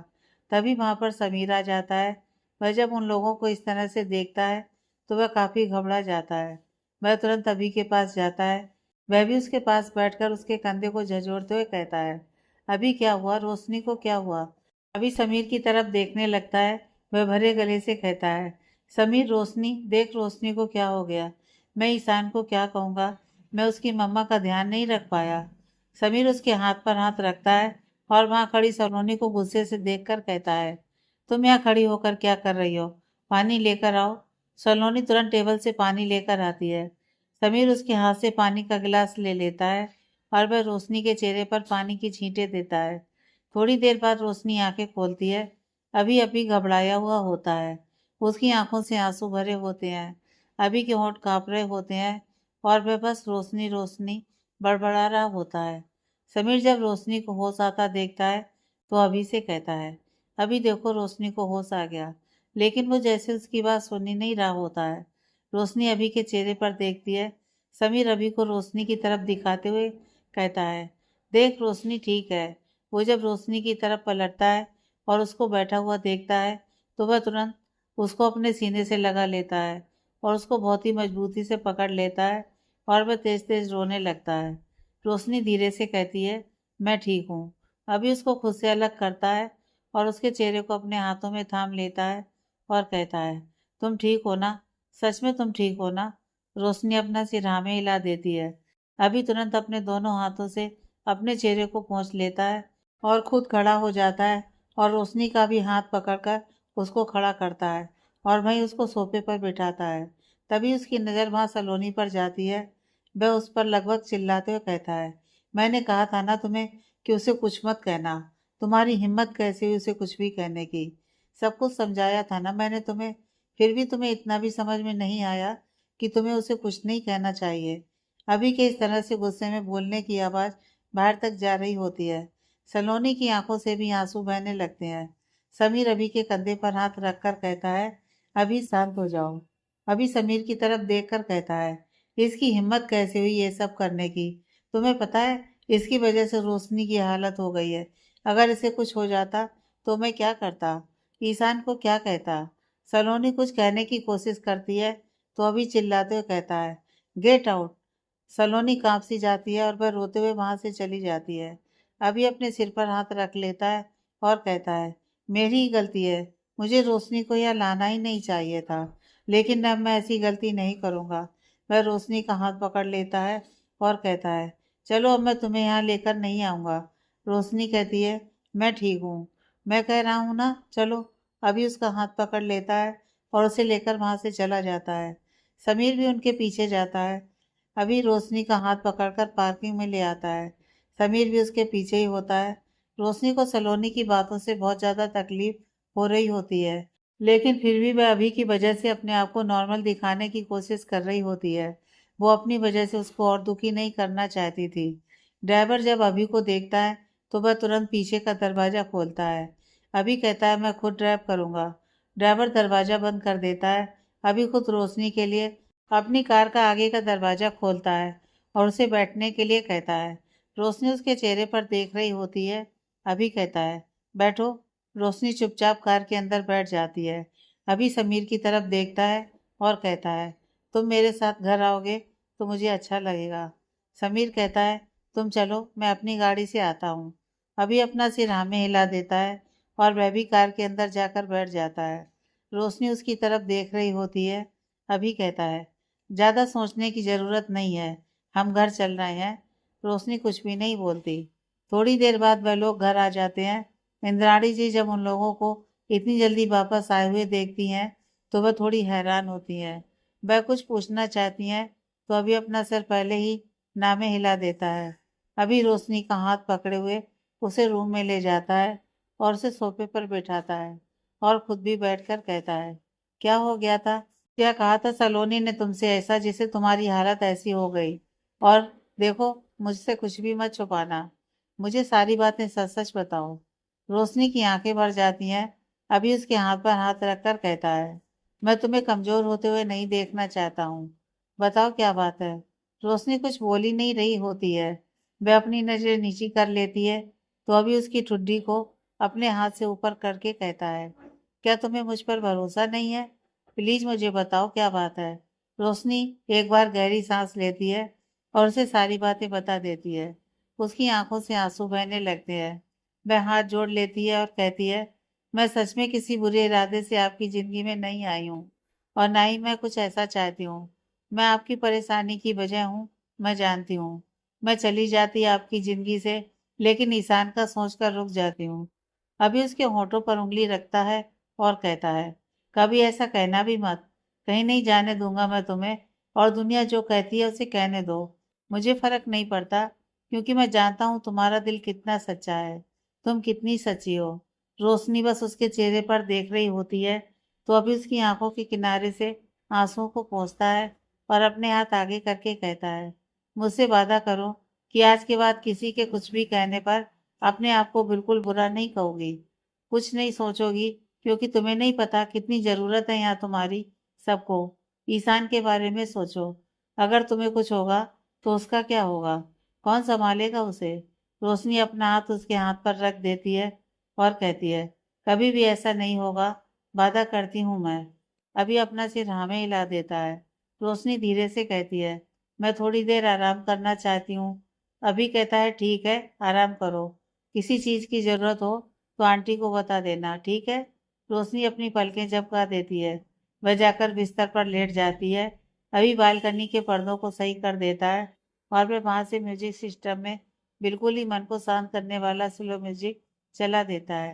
तभी वहां पर समीर आ जाता है। वह जब उन लोगों को इस तरह से देखता है तो वह काफी घबरा जाता है। वह तुरंत अभी के पास जाता है। वह भी उसके पास बैठकर उसके कंधे को झंझोड़ते हुए कहता है, अभी क्या हुआ, रोशनी को क्या हुआ? अभी समीर की तरफ देखने लगता है। वह भरे गले से कहता है, समीर, रोशनी देख, रोशनी को क्या हो गया? मैं ईशान को क्या कहूँगा? मैं उसकी मम्मा का ध्यान नहीं रख पाया। समीर उसके हाथ पर हाथ रखता है और वहां खड़ी सलोनी को गुस्से से देखकर कहता है, तुम यहाँ खड़ी होकर क्या कर रही हो? पानी लेकर आओ। सलोनी तुरंत टेबल से पानी लेकर आती है। समीर उसके हाथ से पानी का गिलास ले लेता है और वह रोशनी के चेहरे पर पानी की छींटे देता है। थोड़ी देर बाद रोशनी आंखें खोलती है। अभी अभी घबराया हुआ होता है। उसकी आंखों से आंसू भरे होते हैं। अभी के होंठ कांप रहे होते हैं और वह बस रोशनी रोशनी बड़बड़ा रहा होता है। समीर जब रोशनी को होश आता देखता है तो अभी से कहता है, अभी देखो, रोशनी को होश आ गया। लेकिन वो जैसे उसकी बात सुन ही नहीं रहा होता है। रोशनी अभी के चेहरे पर देखती है। समीर अभी को रोशनी की तरफ दिखाते हुए कहता है, देख, रोशनी ठीक है। वो जब रोशनी की तरफ पलटता है और उसको बैठा हुआ देखता है तो वह तुरंत उसको अपने सीने से लगा लेता है और उसको बहुत ही मजबूती से पकड़ लेता है और वह तेज तेज रोने लगता है। रोशनी धीरे से कहती है, मैं ठीक हूँ। अभी उसको खुद से अलग करता है और उसके चेहरे को अपने हाथों में थाम लेता है और कहता है, तुम ठीक हो ना? सच में तुम ठीक हो ना? रोशनी अपना सिर हाँ में हिला देती है। अभी तुरंत अपने दोनों हाथों से अपने चेहरे को पोंछ लेता है और खुद खड़ा हो जाता है और रोशनी का भी हाथ पकड़कर उसको खड़ा करता है और वहीं उसको सोफे पर बिठाता है। तभी उसकी नज़र वहाँ सलोनी पर जाती है। वह उस पर लगभग चिल्लाते हुए कहता है, मैंने कहा था ना तुम्हें कि उसे कुछ मत कहना। तुम्हारी हिम्मत कैसे हुई उसे कुछ भी कहने की? सब कुछ समझाया था ना मैंने तुम्हें, फिर भी तुम्हें इतना भी समझ में नहीं आया कि तुम्हें उसे कुछ नहीं कहना चाहिए। अभी के इस तरह से गुस्से में बोलने की आवाज़ बाहर तक जा रही होती है। सलोनी की आंखों से भी आंसू बहने लगते हैं। समीर अभी के कंधे पर हाथ रखकर कहता है, अभी शांत हो जाओ। अभी समीर की तरफ देखकर कहता है, इसकी हिम्मत कैसे हुई ये सब करने की? तुम्हें पता है इसकी वजह से रोशनी की हालत हो गई है। अगर इसे कुछ हो जाता तो मैं क्या करता? ईशान को क्या कहता? सलोनी कुछ कहने की कोशिश करती है तो अभी चिल्लाते हुए कहता है, गेट आउट। सलोनी कांप सी जाती है और वह रोते हुए वहां से चली जाती है। अभी अपने सिर पर हाथ रख लेता है और कहता है, मेरी ही गलती है, मुझे रोशनी को यहाँ लाना ही नहीं चाहिए था, लेकिन अब मैं ऐसी गलती नहीं करूँगा। वह रोशनी का हाथ पकड़ लेता है और कहता है, चलो अब मैं तुम्हें यहाँ लेकर नहीं आऊँगा। रोशनी कहती है, मैं ठीक हूँ, मैं कह रहा हूँ ना, चलो। अभी उसका हाथ पकड़ लेता है और उसे लेकर वहाँ से चला जाता है। समीर भी उनके पीछे जाता है। अभी रोशनी का हाथ पकड़कर पार्किंग में ले आता है। समीर भी उसके पीछे ही होता है। रोशनी को सलोनी की बातों से बहुत ज़्यादा तकलीफ हो रही होती है, लेकिन फिर भी वह अभी की वजह से अपने आप को नॉर्मल दिखाने की कोशिश कर रही होती है। वो अपनी वजह से उसको और दुखी नहीं करना चाहती थी। ड्राइवर जब अभी को देखता है तो वह तुरंत पीछे का दरवाज़ा खोलता है। अभी कहता है, मैं खुद ड्राइव करूँगा। ड्राइवर दरवाज़ा बंद कर देता है। अभी खुद रोशनी के लिए अपनी कार का आगे का दरवाज़ा खोलता है और उसे बैठने के लिए कहता है। रोशनी उसके चेहरे पर देख रही होती है। अभी कहता है, बैठो। रोशनी चुपचाप कार के अंदर बैठ जाती है। अभी समीर की तरफ देखता है और कहता है, तुम मेरे साथ घर आओगे तो मुझे अच्छा लगेगा। समीर कहता है, तुम चलो, मैं अपनी गाड़ी से आता हूँ। अभी अपना सिर हाँ में हिला देता है और वह भी कार के अंदर जाकर बैठ जाता है। रोशनी उसकी तरफ देख रही होती है। अभी कहता है, ज़्यादा सोचने की ज़रूरत नहीं है, हम घर चल रहे हैं। रोशनी कुछ भी नहीं बोलती। थोड़ी देर बाद वह लोग घर आ जाते हैं। इंद्राणी जी जब उन लोगों को इतनी जल्दी वापस आए हुए देखती हैं तो वह थोड़ी हैरान होती हैं। वह कुछ पूछना चाहती हैं तो अभी अपना सिर पहले ही ना में हिला देता है। अभी रोशनी का हाथ पकड़े हुए उसे रूम में ले जाता है और उसे सोफे पर बैठाता है और खुद भी बैठकर कहता है, क्या हो गया था? क्या कहा था सलोनी ने तुमसे ऐसा जिसे तुम्हारी हालत ऐसी हो गई? और देखो, मुझसे कुछ भी मत छुपाना, मुझे सारी बातें सच सच बताओ। रोशनी की आंखें भर जाती हैं। अभी उसके हाथ पर हाथ रखकर कहता है, मैं तुम्हें कमजोर होते हुए नहीं देखना चाहता हूँ। बताओ क्या बात है? रोशनी कुछ बोल ही नहीं रही होती है। वह अपनी नजरें नीची कर लेती है तो अभी उसकी ठुड्डी को अपने हाथ से ऊपर करके कहता है, क्या तुम्हें मुझ पर भरोसा नहीं है? प्लीज मुझे बताओ क्या बात है। रोशनी एक बार गहरी सांस लेती है और उसे सारी बातें बता देती है। उसकी आंखों से आंसू बहने लगते हैं। वह हाथ जोड़ लेती है और कहती है, मैं सच में किसी बुरे इरादे से आपकी जिंदगी में नहीं आई हूँ और ना ही मैं कुछ ऐसा चाहती हूँ। मैं आपकी परेशानी की वजह हूँ, मैं जानती हूँ। मैं चली जाती आपकी जिंदगी से, लेकिन ईशान का सोचकर रुक जाती हूँ। अभी उसके होठों पर उंगली रखता है और कहता है, कभी ऐसा कहना भी मत। कहीं नहीं जाने दूंगा मैं तुम्हें, और दुनिया जो कहती है उसे कहने दो। मुझे फर्क नहीं पड़ता, क्योंकि मैं जानता हूँ तुम्हारा दिल कितना सच्चा है, तुम कितनी सच्ची हो। रोशनी बस उसके चेहरे पर देख रही होती है तो अभी उसकी आंखों के किनारे से आंसुओं को पोंछता है और अपने हाथ आगे करके कहता है, मुझसे वादा करो कि आज के बाद किसी के कुछ भी कहने पर अपने आप को बिल्कुल बुरा नहीं कहोगी, कुछ नहीं सोचोगी, क्योंकि तुम्हें नहीं पता कितनी ज़रूरत है यहाँ तुम्हारी सबको। ईशान के बारे में सोचो, अगर तुम्हें कुछ होगा तो उसका क्या होगा? कौन संभालेगा उसे? रोशनी अपना हाथ उसके हाथ पर रख देती है और कहती है, कभी भी ऐसा नहीं होगा, वादा करती हूँ मैं। अभी अपना सिर हाँ में हिला देता है। रोशनी धीरे से कहती है, मैं थोड़ी देर आराम करना चाहती हूँ। अभी कहता है, ठीक है, आराम करो। किसी चीज़ की ज़रूरत हो तो आंटी को बता देना, ठीक है? रोशनी अपनी पलकें झपका देती है। वह जाकर बिस्तर पर लेट जाती है। अभी बालकनी के पर्दों को सही कर देता है और वह वहां से म्यूजिक सिस्टम में बिल्कुल ही मन को शांत करने वाला स्लो म्यूजिक चला देता है।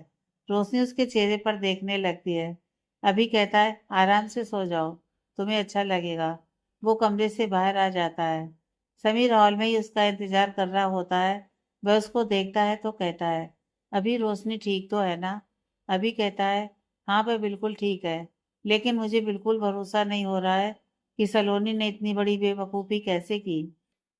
रोशनी उसके चेहरे पर देखने लगती है। अभी कहता है, आराम से सो जाओ, तुम्हें अच्छा लगेगा। वो कमरे से बाहर आ जाता है। समीर हॉल में ही उसका इंतजार कर रहा होता है। वह उसको देखता है तो कहता है, अभी रोशनी ठीक तो है ना? अभी कहता है, हाँ वह बिल्कुल ठीक है, लेकिन मुझे बिल्कुल भरोसा नहीं हो रहा है कि सलोनी ने इतनी बड़ी बेवकूफ़ी कैसे की।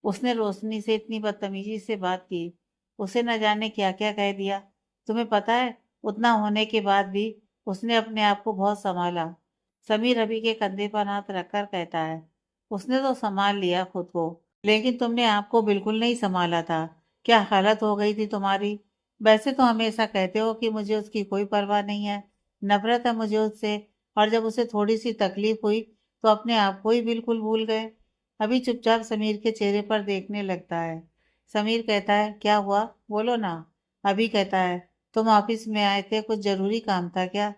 उसने रोशनी से इतनी बदतमीजी से बात की, उसे न जाने क्या क्या कह दिया। तुम्हें पता है, उतना होने के बाद भी उसने अपने आप को बहुत संभाला। समीर अभी के कंधे पर हाथ रखकर कहता है, उसने तो संभाल लिया खुद को, लेकिन तुमने आपको बिल्कुल नहीं संभाला था। क्या हालत हो गई थी तुम्हारी? वैसे तो हमेशा कहते हो कि मुझे उसकी कोई परवाह नहीं है, नफरत है मुझे उससे, और जब उसे थोड़ी सी तकलीफ हुई तो अपने आप को ही बिल्कुल भूल गए। अभी चुपचाप समीर के चेहरे पर देखने लगता है। समीर कहता है, क्या हुआ, बोलो ना। अभी कहता है, तुम ऑफिस में आए थे, कुछ जरूरी काम था क्या?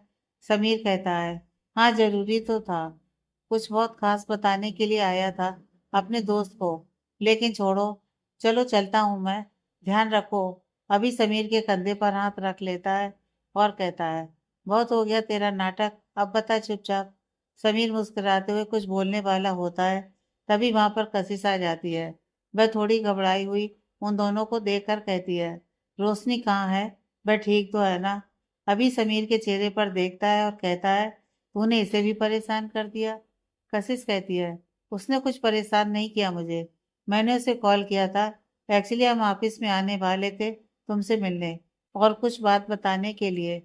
समीर कहता है, हाँ जरूरी तो था, कुछ बहुत खास बताने के लिए आया था अपने दोस्त को, लेकिन छोड़ो, चलो चलता हूँ मैं, ध्यान रखो। अभी समीर के कंधे पर हाथ रख लेता है और कहता है, बहुत हो गया तेरा नाटक, अब बता चुपचाप। समीर मुस्कुराते हुए कुछ बोलने वाला होता है, तभी वहां पर कशिश आ जाती है। वह थोड़ी घबराई हुई उन दोनों को देखकर कहती है, रोशनी कहाँ है? वह ठीक तो है ना? अभी समीर के चेहरे पर देखता है और कहता है, तूने इसे भी परेशान कर दिया। कशिश कहती है, उसने कुछ परेशान नहीं किया मुझे, मैंने उसे कॉल किया था। एक्चुअली हम ऑफिस में आने वाले थे तुमसे मिलने और कुछ बात बताने के लिए,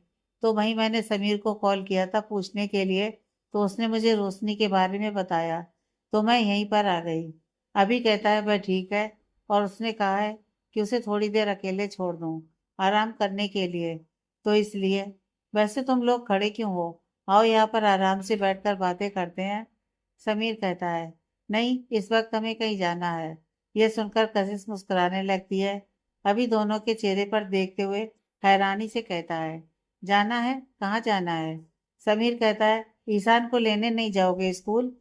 तो वहीं मैंने समीर को कॉल किया था पूछने के लिए, तो उसने मुझे रोशनी के बारे में बताया, तो मैं यहीं पर आ गई। अभी कहता है, वह ठीक है, और उसने कहा है कि उसे थोड़ी देर अकेले छोड़ दूँ आराम करने के लिए, तो इसलिए। वैसे तुम लोग खड़े क्यों हो? आओ यहाँ पर आराम से बैठकर बातें करते हैं। समीर कहता है, नहीं, इस वक्त हमें कहीं जाना है। यह सुनकर कशिश मुस्कुराने लगती है। अभी दोनों के चेहरे पर देखते हुए हैरानी से कहता है, जाना है? कहाँ जाना है? समीर कहता है, ईशान को लेने नहीं जाओगे स्कूल?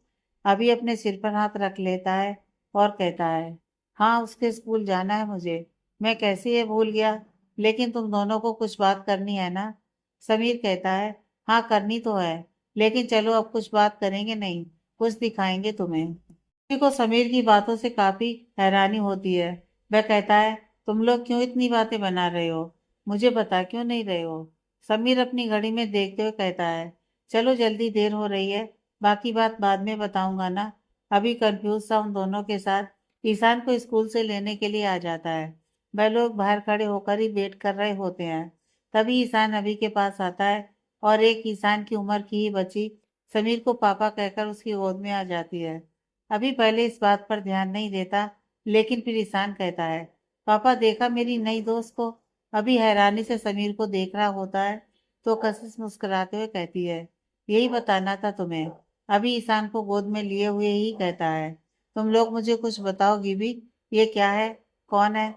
अभी अपने सिर पर हाथ रख लेता है और कहता है, हाँ उसके स्कूल जाना है मुझे, मैं कैसे ये भूल गया, लेकिन तुम दोनों को कुछ बात करनी है ना। समीर कहता है, हाँ करनी तो है, लेकिन चलो अब कुछ बात करेंगे नहीं, कुछ दिखाएंगे तुम्हें। किसी को समीर की बातों से काफी हैरानी होती है। वह कहता है, तुम लोग क्यों इतनी बातें बना रहे हो, मुझे बता क्यों नहीं रहे हो। समीर अपनी घड़ी में देखते हुए कहता है, चलो जल्दी देर हो रही है, बाकी बात बाद में बताऊंगा ना। अभी कंफ्यूज सा उन दोनों के साथ ईशान को स्कूल से लेने के लिए आ जाता है। वह लोग बाहर खड़े होकर ही वेट कर रहे होते हैं। तभी ईशान अभी के पास आता है और एक ईशान की उम्र की ही बच्ची समीर को पापा कहकर उसकी गोद में आ जाती है। अभी पहले इस बात पर ध्यान नहीं देता, लेकिन फिर ईशान कहता है, पापा देखा मेरी नई दोस्त को। अभी हैरानी से समीर को देख रहा होता है तो कशिश मुस्कुराते हुए कहती है, यही बताना था तुम्हें। अभी ईशान को गोद में लिए हुए ही कहता है, तुम लोग मुझे कुछ बताओ गिबी, ये क्या है, कौन है।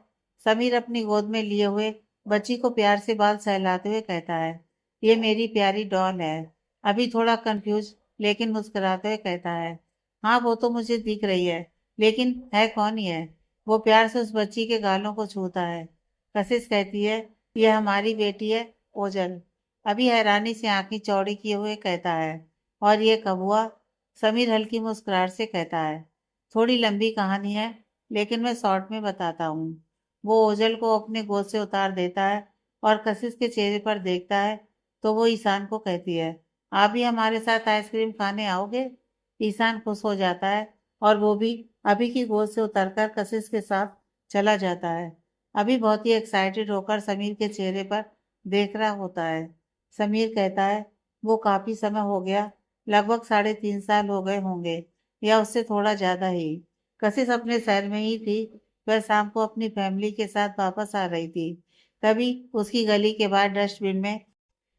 समीर अपनी गोद में लिए हुए बच्ची को प्यार से बाल सहलाते हुए कहता है, ये मेरी प्यारी डॉल है। अभी थोड़ा कंफ्यूज लेकिन मुस्कुराते हुए कहता है, हाँ वो तो मुझे दिख रही है, लेकिन है कौन ये। वो प्यार से उस बच्ची के गालों को छूता है। कशिश कहती है, ये हमारी बेटी है, ओजल। अभी हैरानी से आंखें चौड़ी किए हुए कहता है, और ये कब हुआ। समीर हल्की मुस्कुराहट से कहता है, थोड़ी लंबी कहानी है, लेकिन मैं शॉर्ट में बताता हूँ। वो ओजल को अपने गोद से उतार देता है और कशिश के चेहरे पर देखता है तो वो ईशान को कहती है, आप भी हमारे साथ आइसक्रीम खाने आओगे। ईशान खुश हो जाता है और वो भी अभी की गोद से उतरकर कशिश के साथ चला जाता है। अभी बहुत ही एक्साइटेड होकर समीर के चेहरे पर देख रहा होता है। समीर कहता है, वो काफी समय हो गया, लगभग 3.5 साल हो गए होंगे, या उससे थोड़ा ज्यादा ही। कशिश अपने शहर में ही थी। वह शाम को अपनी फैमिली के साथ वापस आ रही थी। तभी उसकी गली के बाहर डस्टबिन में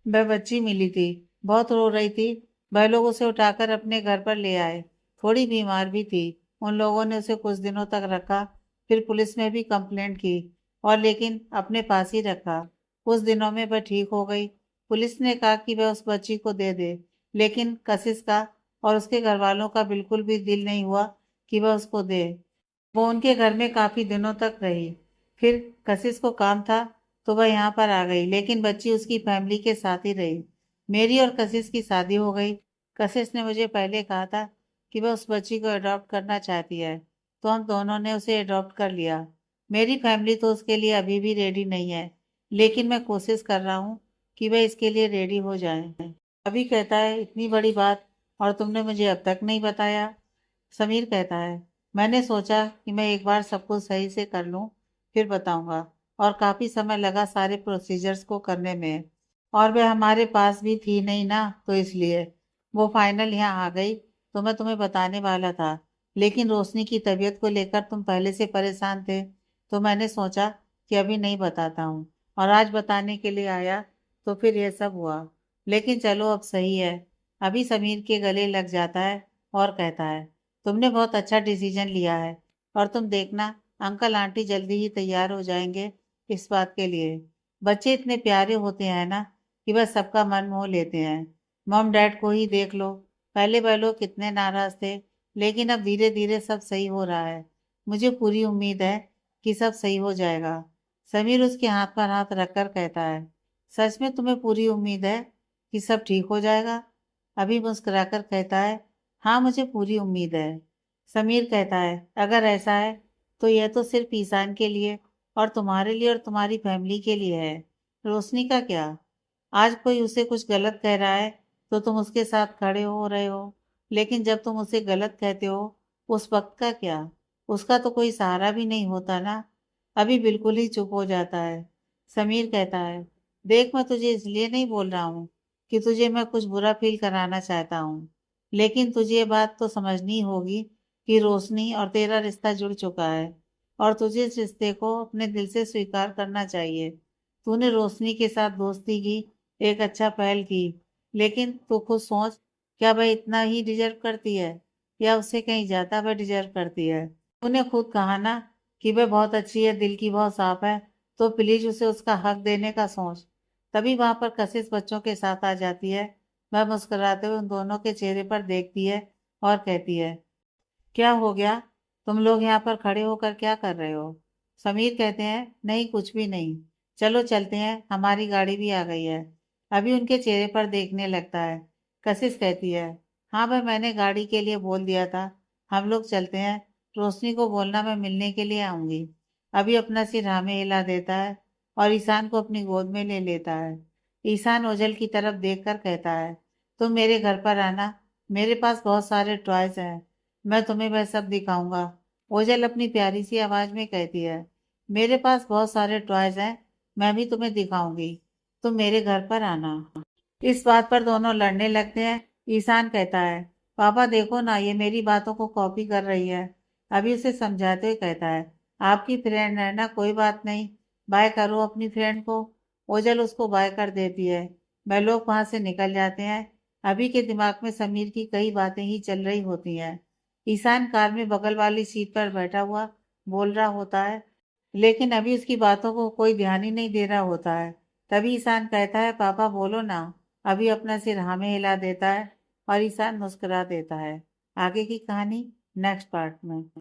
वह बच्ची मिली थी। बहुत रो रही थी। वह लोग उसे उठाकर अपने घर पर ले आए। थोड़ी बीमार भी थी। उन लोगों ने उसे कुछ दिनों तक रखा, फिर पुलिस में भी कंप्लेंट की, और लेकिन अपने पास ही रखा। कुछ दिनों में वह ठीक हो गई। पुलिस ने कहा कि वह उस बच्ची को दे दे, लेकिन कशिश का और उसके घर वालों का बिल्कुल भी दिल नहीं हुआ कि वह उसको दे। वो उनके घर में काफी दिनों तक रही। फिर कशिश को काम था तो वह यहाँ पर आ गई, लेकिन बच्ची उसकी फैमिली के साथ ही रही। मेरी और कशिश की शादी हो गई। कशिश ने मुझे पहले कहा था कि वह उस बच्ची को अडॉप्ट करना चाहती है, तो हम दोनों ने उसे अडॉप्ट कर लिया। मेरी फैमिली तो उसके लिए अभी भी रेडी नहीं है, लेकिन मैं कोशिश कर रहा हूँ कि वह इसके लिए रेडी हो जाए। अभी कहता है, इतनी बड़ी बात और तुमने मुझे अब तक नहीं बताया। समीर कहता है, मैंने सोचा कि मैं एक बार सब कुछ सही से कर लूं, फिर बताऊंगा। और काफी समय लगा सारे प्रोसीजर्स को करने में, और वह हमारे पास भी थी नहीं ना, तो इसलिए वो फाइनल यहाँ आ गई। तो मैं तुम्हें बताने वाला था, लेकिन रोशनी की तबीयत को लेकर तुम पहले से परेशान थे, तो मैंने सोचा कि अभी नहीं बताता हूँ, और आज बताने के लिए आया तो फिर यह सब हुआ। लेकिन चलो अब सही है। अभी समीर के गले लग जाता है और कहता है, तुमने बहुत अच्छा डिसीजन लिया है, और तुम देखना अंकल आंटी जल्दी ही तैयार हो जाएंगे इस बात के लिए। बच्चे इतने प्यारे होते हैं ना कि बस सबका मन मोह लेते हैं। मॉम डैड को ही देख लो, पहले वह लोग कितने नाराज थे, लेकिन अब धीरे धीरे सब सही हो रहा है। मुझे पूरी उम्मीद है कि सब सही हो जाएगा। समीर उसके हाथ पर हाथ रखकर कहता है, सच में तुम्हें पूरी उम्मीद है कि सब ठीक हो जाएगा। अभी मुस्कुराकर कहता है, हाँ मुझे पूरी उम्मीद है। समीर कहता है, अगर ऐसा है तो यह तो सिर्फ ईशान के लिए और तुम्हारे लिए और तुम्हारी फैमिली के लिए है। रोशनी का क्या? आज कोई उसे कुछ गलत कह रहा है तो तुम उसके साथ खड़े हो रहे हो, लेकिन जब तुम उसे गलत कहते हो उस वक्त का क्या? उसका तो कोई सहारा भी नहीं होता ना। अभी बिल्कुल ही चुप हो जाता है। समीर कहता है, देख मैं तुझे इसलिए नहीं बोल रहा हूँ कि तुझे मैं कुछ बुरा फील कराना चाहता हूँ, लेकिन तुझे ये बात तो समझनी होगी कि रोशनी और तेरा रिश्ता जुड़ चुका है, और तुझे इस रिश्ते को अपने दिल से स्वीकार करना चाहिए। तूने रोशनी के साथ दोस्ती की, एक अच्छा पहल की, लेकिन तू खुद सोच, क्या वह इतना ही डिजर्व करती है, या उससे कहीं ज्यादा वह डिजर्व करती है। तूने खुद कहा ना कि वह बहुत अच्छी है, दिल की बहुत साफ है, तो प्लीज उसे उसका हक देने का सोच। तभी वहां पर कशिश बच्चों के साथ आ जाती है। वह मुस्कुराते हुए उन दोनों के चेहरे पर देखती है और कहती है, क्या हो गया? तुम लोग यहाँ पर खड़े होकर क्या कर रहे हो? समीर कहते हैं, नहीं कुछ भी नहीं। चलो चलते हैं, हमारी गाड़ी भी आ गई है। अभी उनके चेहरे पर देखने लगता है। कशिश कहती है, हाँ भाई मैंने गाड़ी के लिए बोल दिया था। हम लोग चलते हैं। रोशनी को बोलना मैं मिलने के लिए आऊंगी। अभी अपना सिर हाँ में हिला देता है और ईशान को अपनी गोद में ले लेता है। ईशान ओझल की तरफ देखकर कहता है, तुम मेरे घर पर आना। मेरे पास बहुत सारे टॉयज हैं। मैं तुम्हें वह सब दिखाऊंगा। ओजल अपनी प्यारी सी आवाज में कहती है, मेरे पास बहुत सारे टॉयज हैं। मैं भी तुम्हें दिखाऊंगी। तुम मेरे घर पर आना। इस बात पर दोनों लड़ने लगते हैं। ईशान कहता है, पापा देखो ना, ये मेरी बातों को कॉपी कर रही है। अभी उसे समझाते हुए कहता है, आपकी फ्रेंड है ना, कोई बात नहीं। बाय करो अपनी फ्रेंड को। ओजल उसको बाय कर देती है। वह लोग वहां से निकल जाते हैं। अभी के दिमाग में समीर की कई बातें ही चल रही होती हैं। ईशान कार में बगल वाली सीट पर बैठा हुआ बोल रहा होता है, लेकिन अभी उसकी बातों को कोई ध्यान ही नहीं दे रहा होता है। तभी ईशान कहता है, पापा बोलो ना। अभी अपना सिर हाँ में हिला देता है और ईशान मुस्कुरा देता है। आगे की कहानी नेक्स्ट पार्ट में।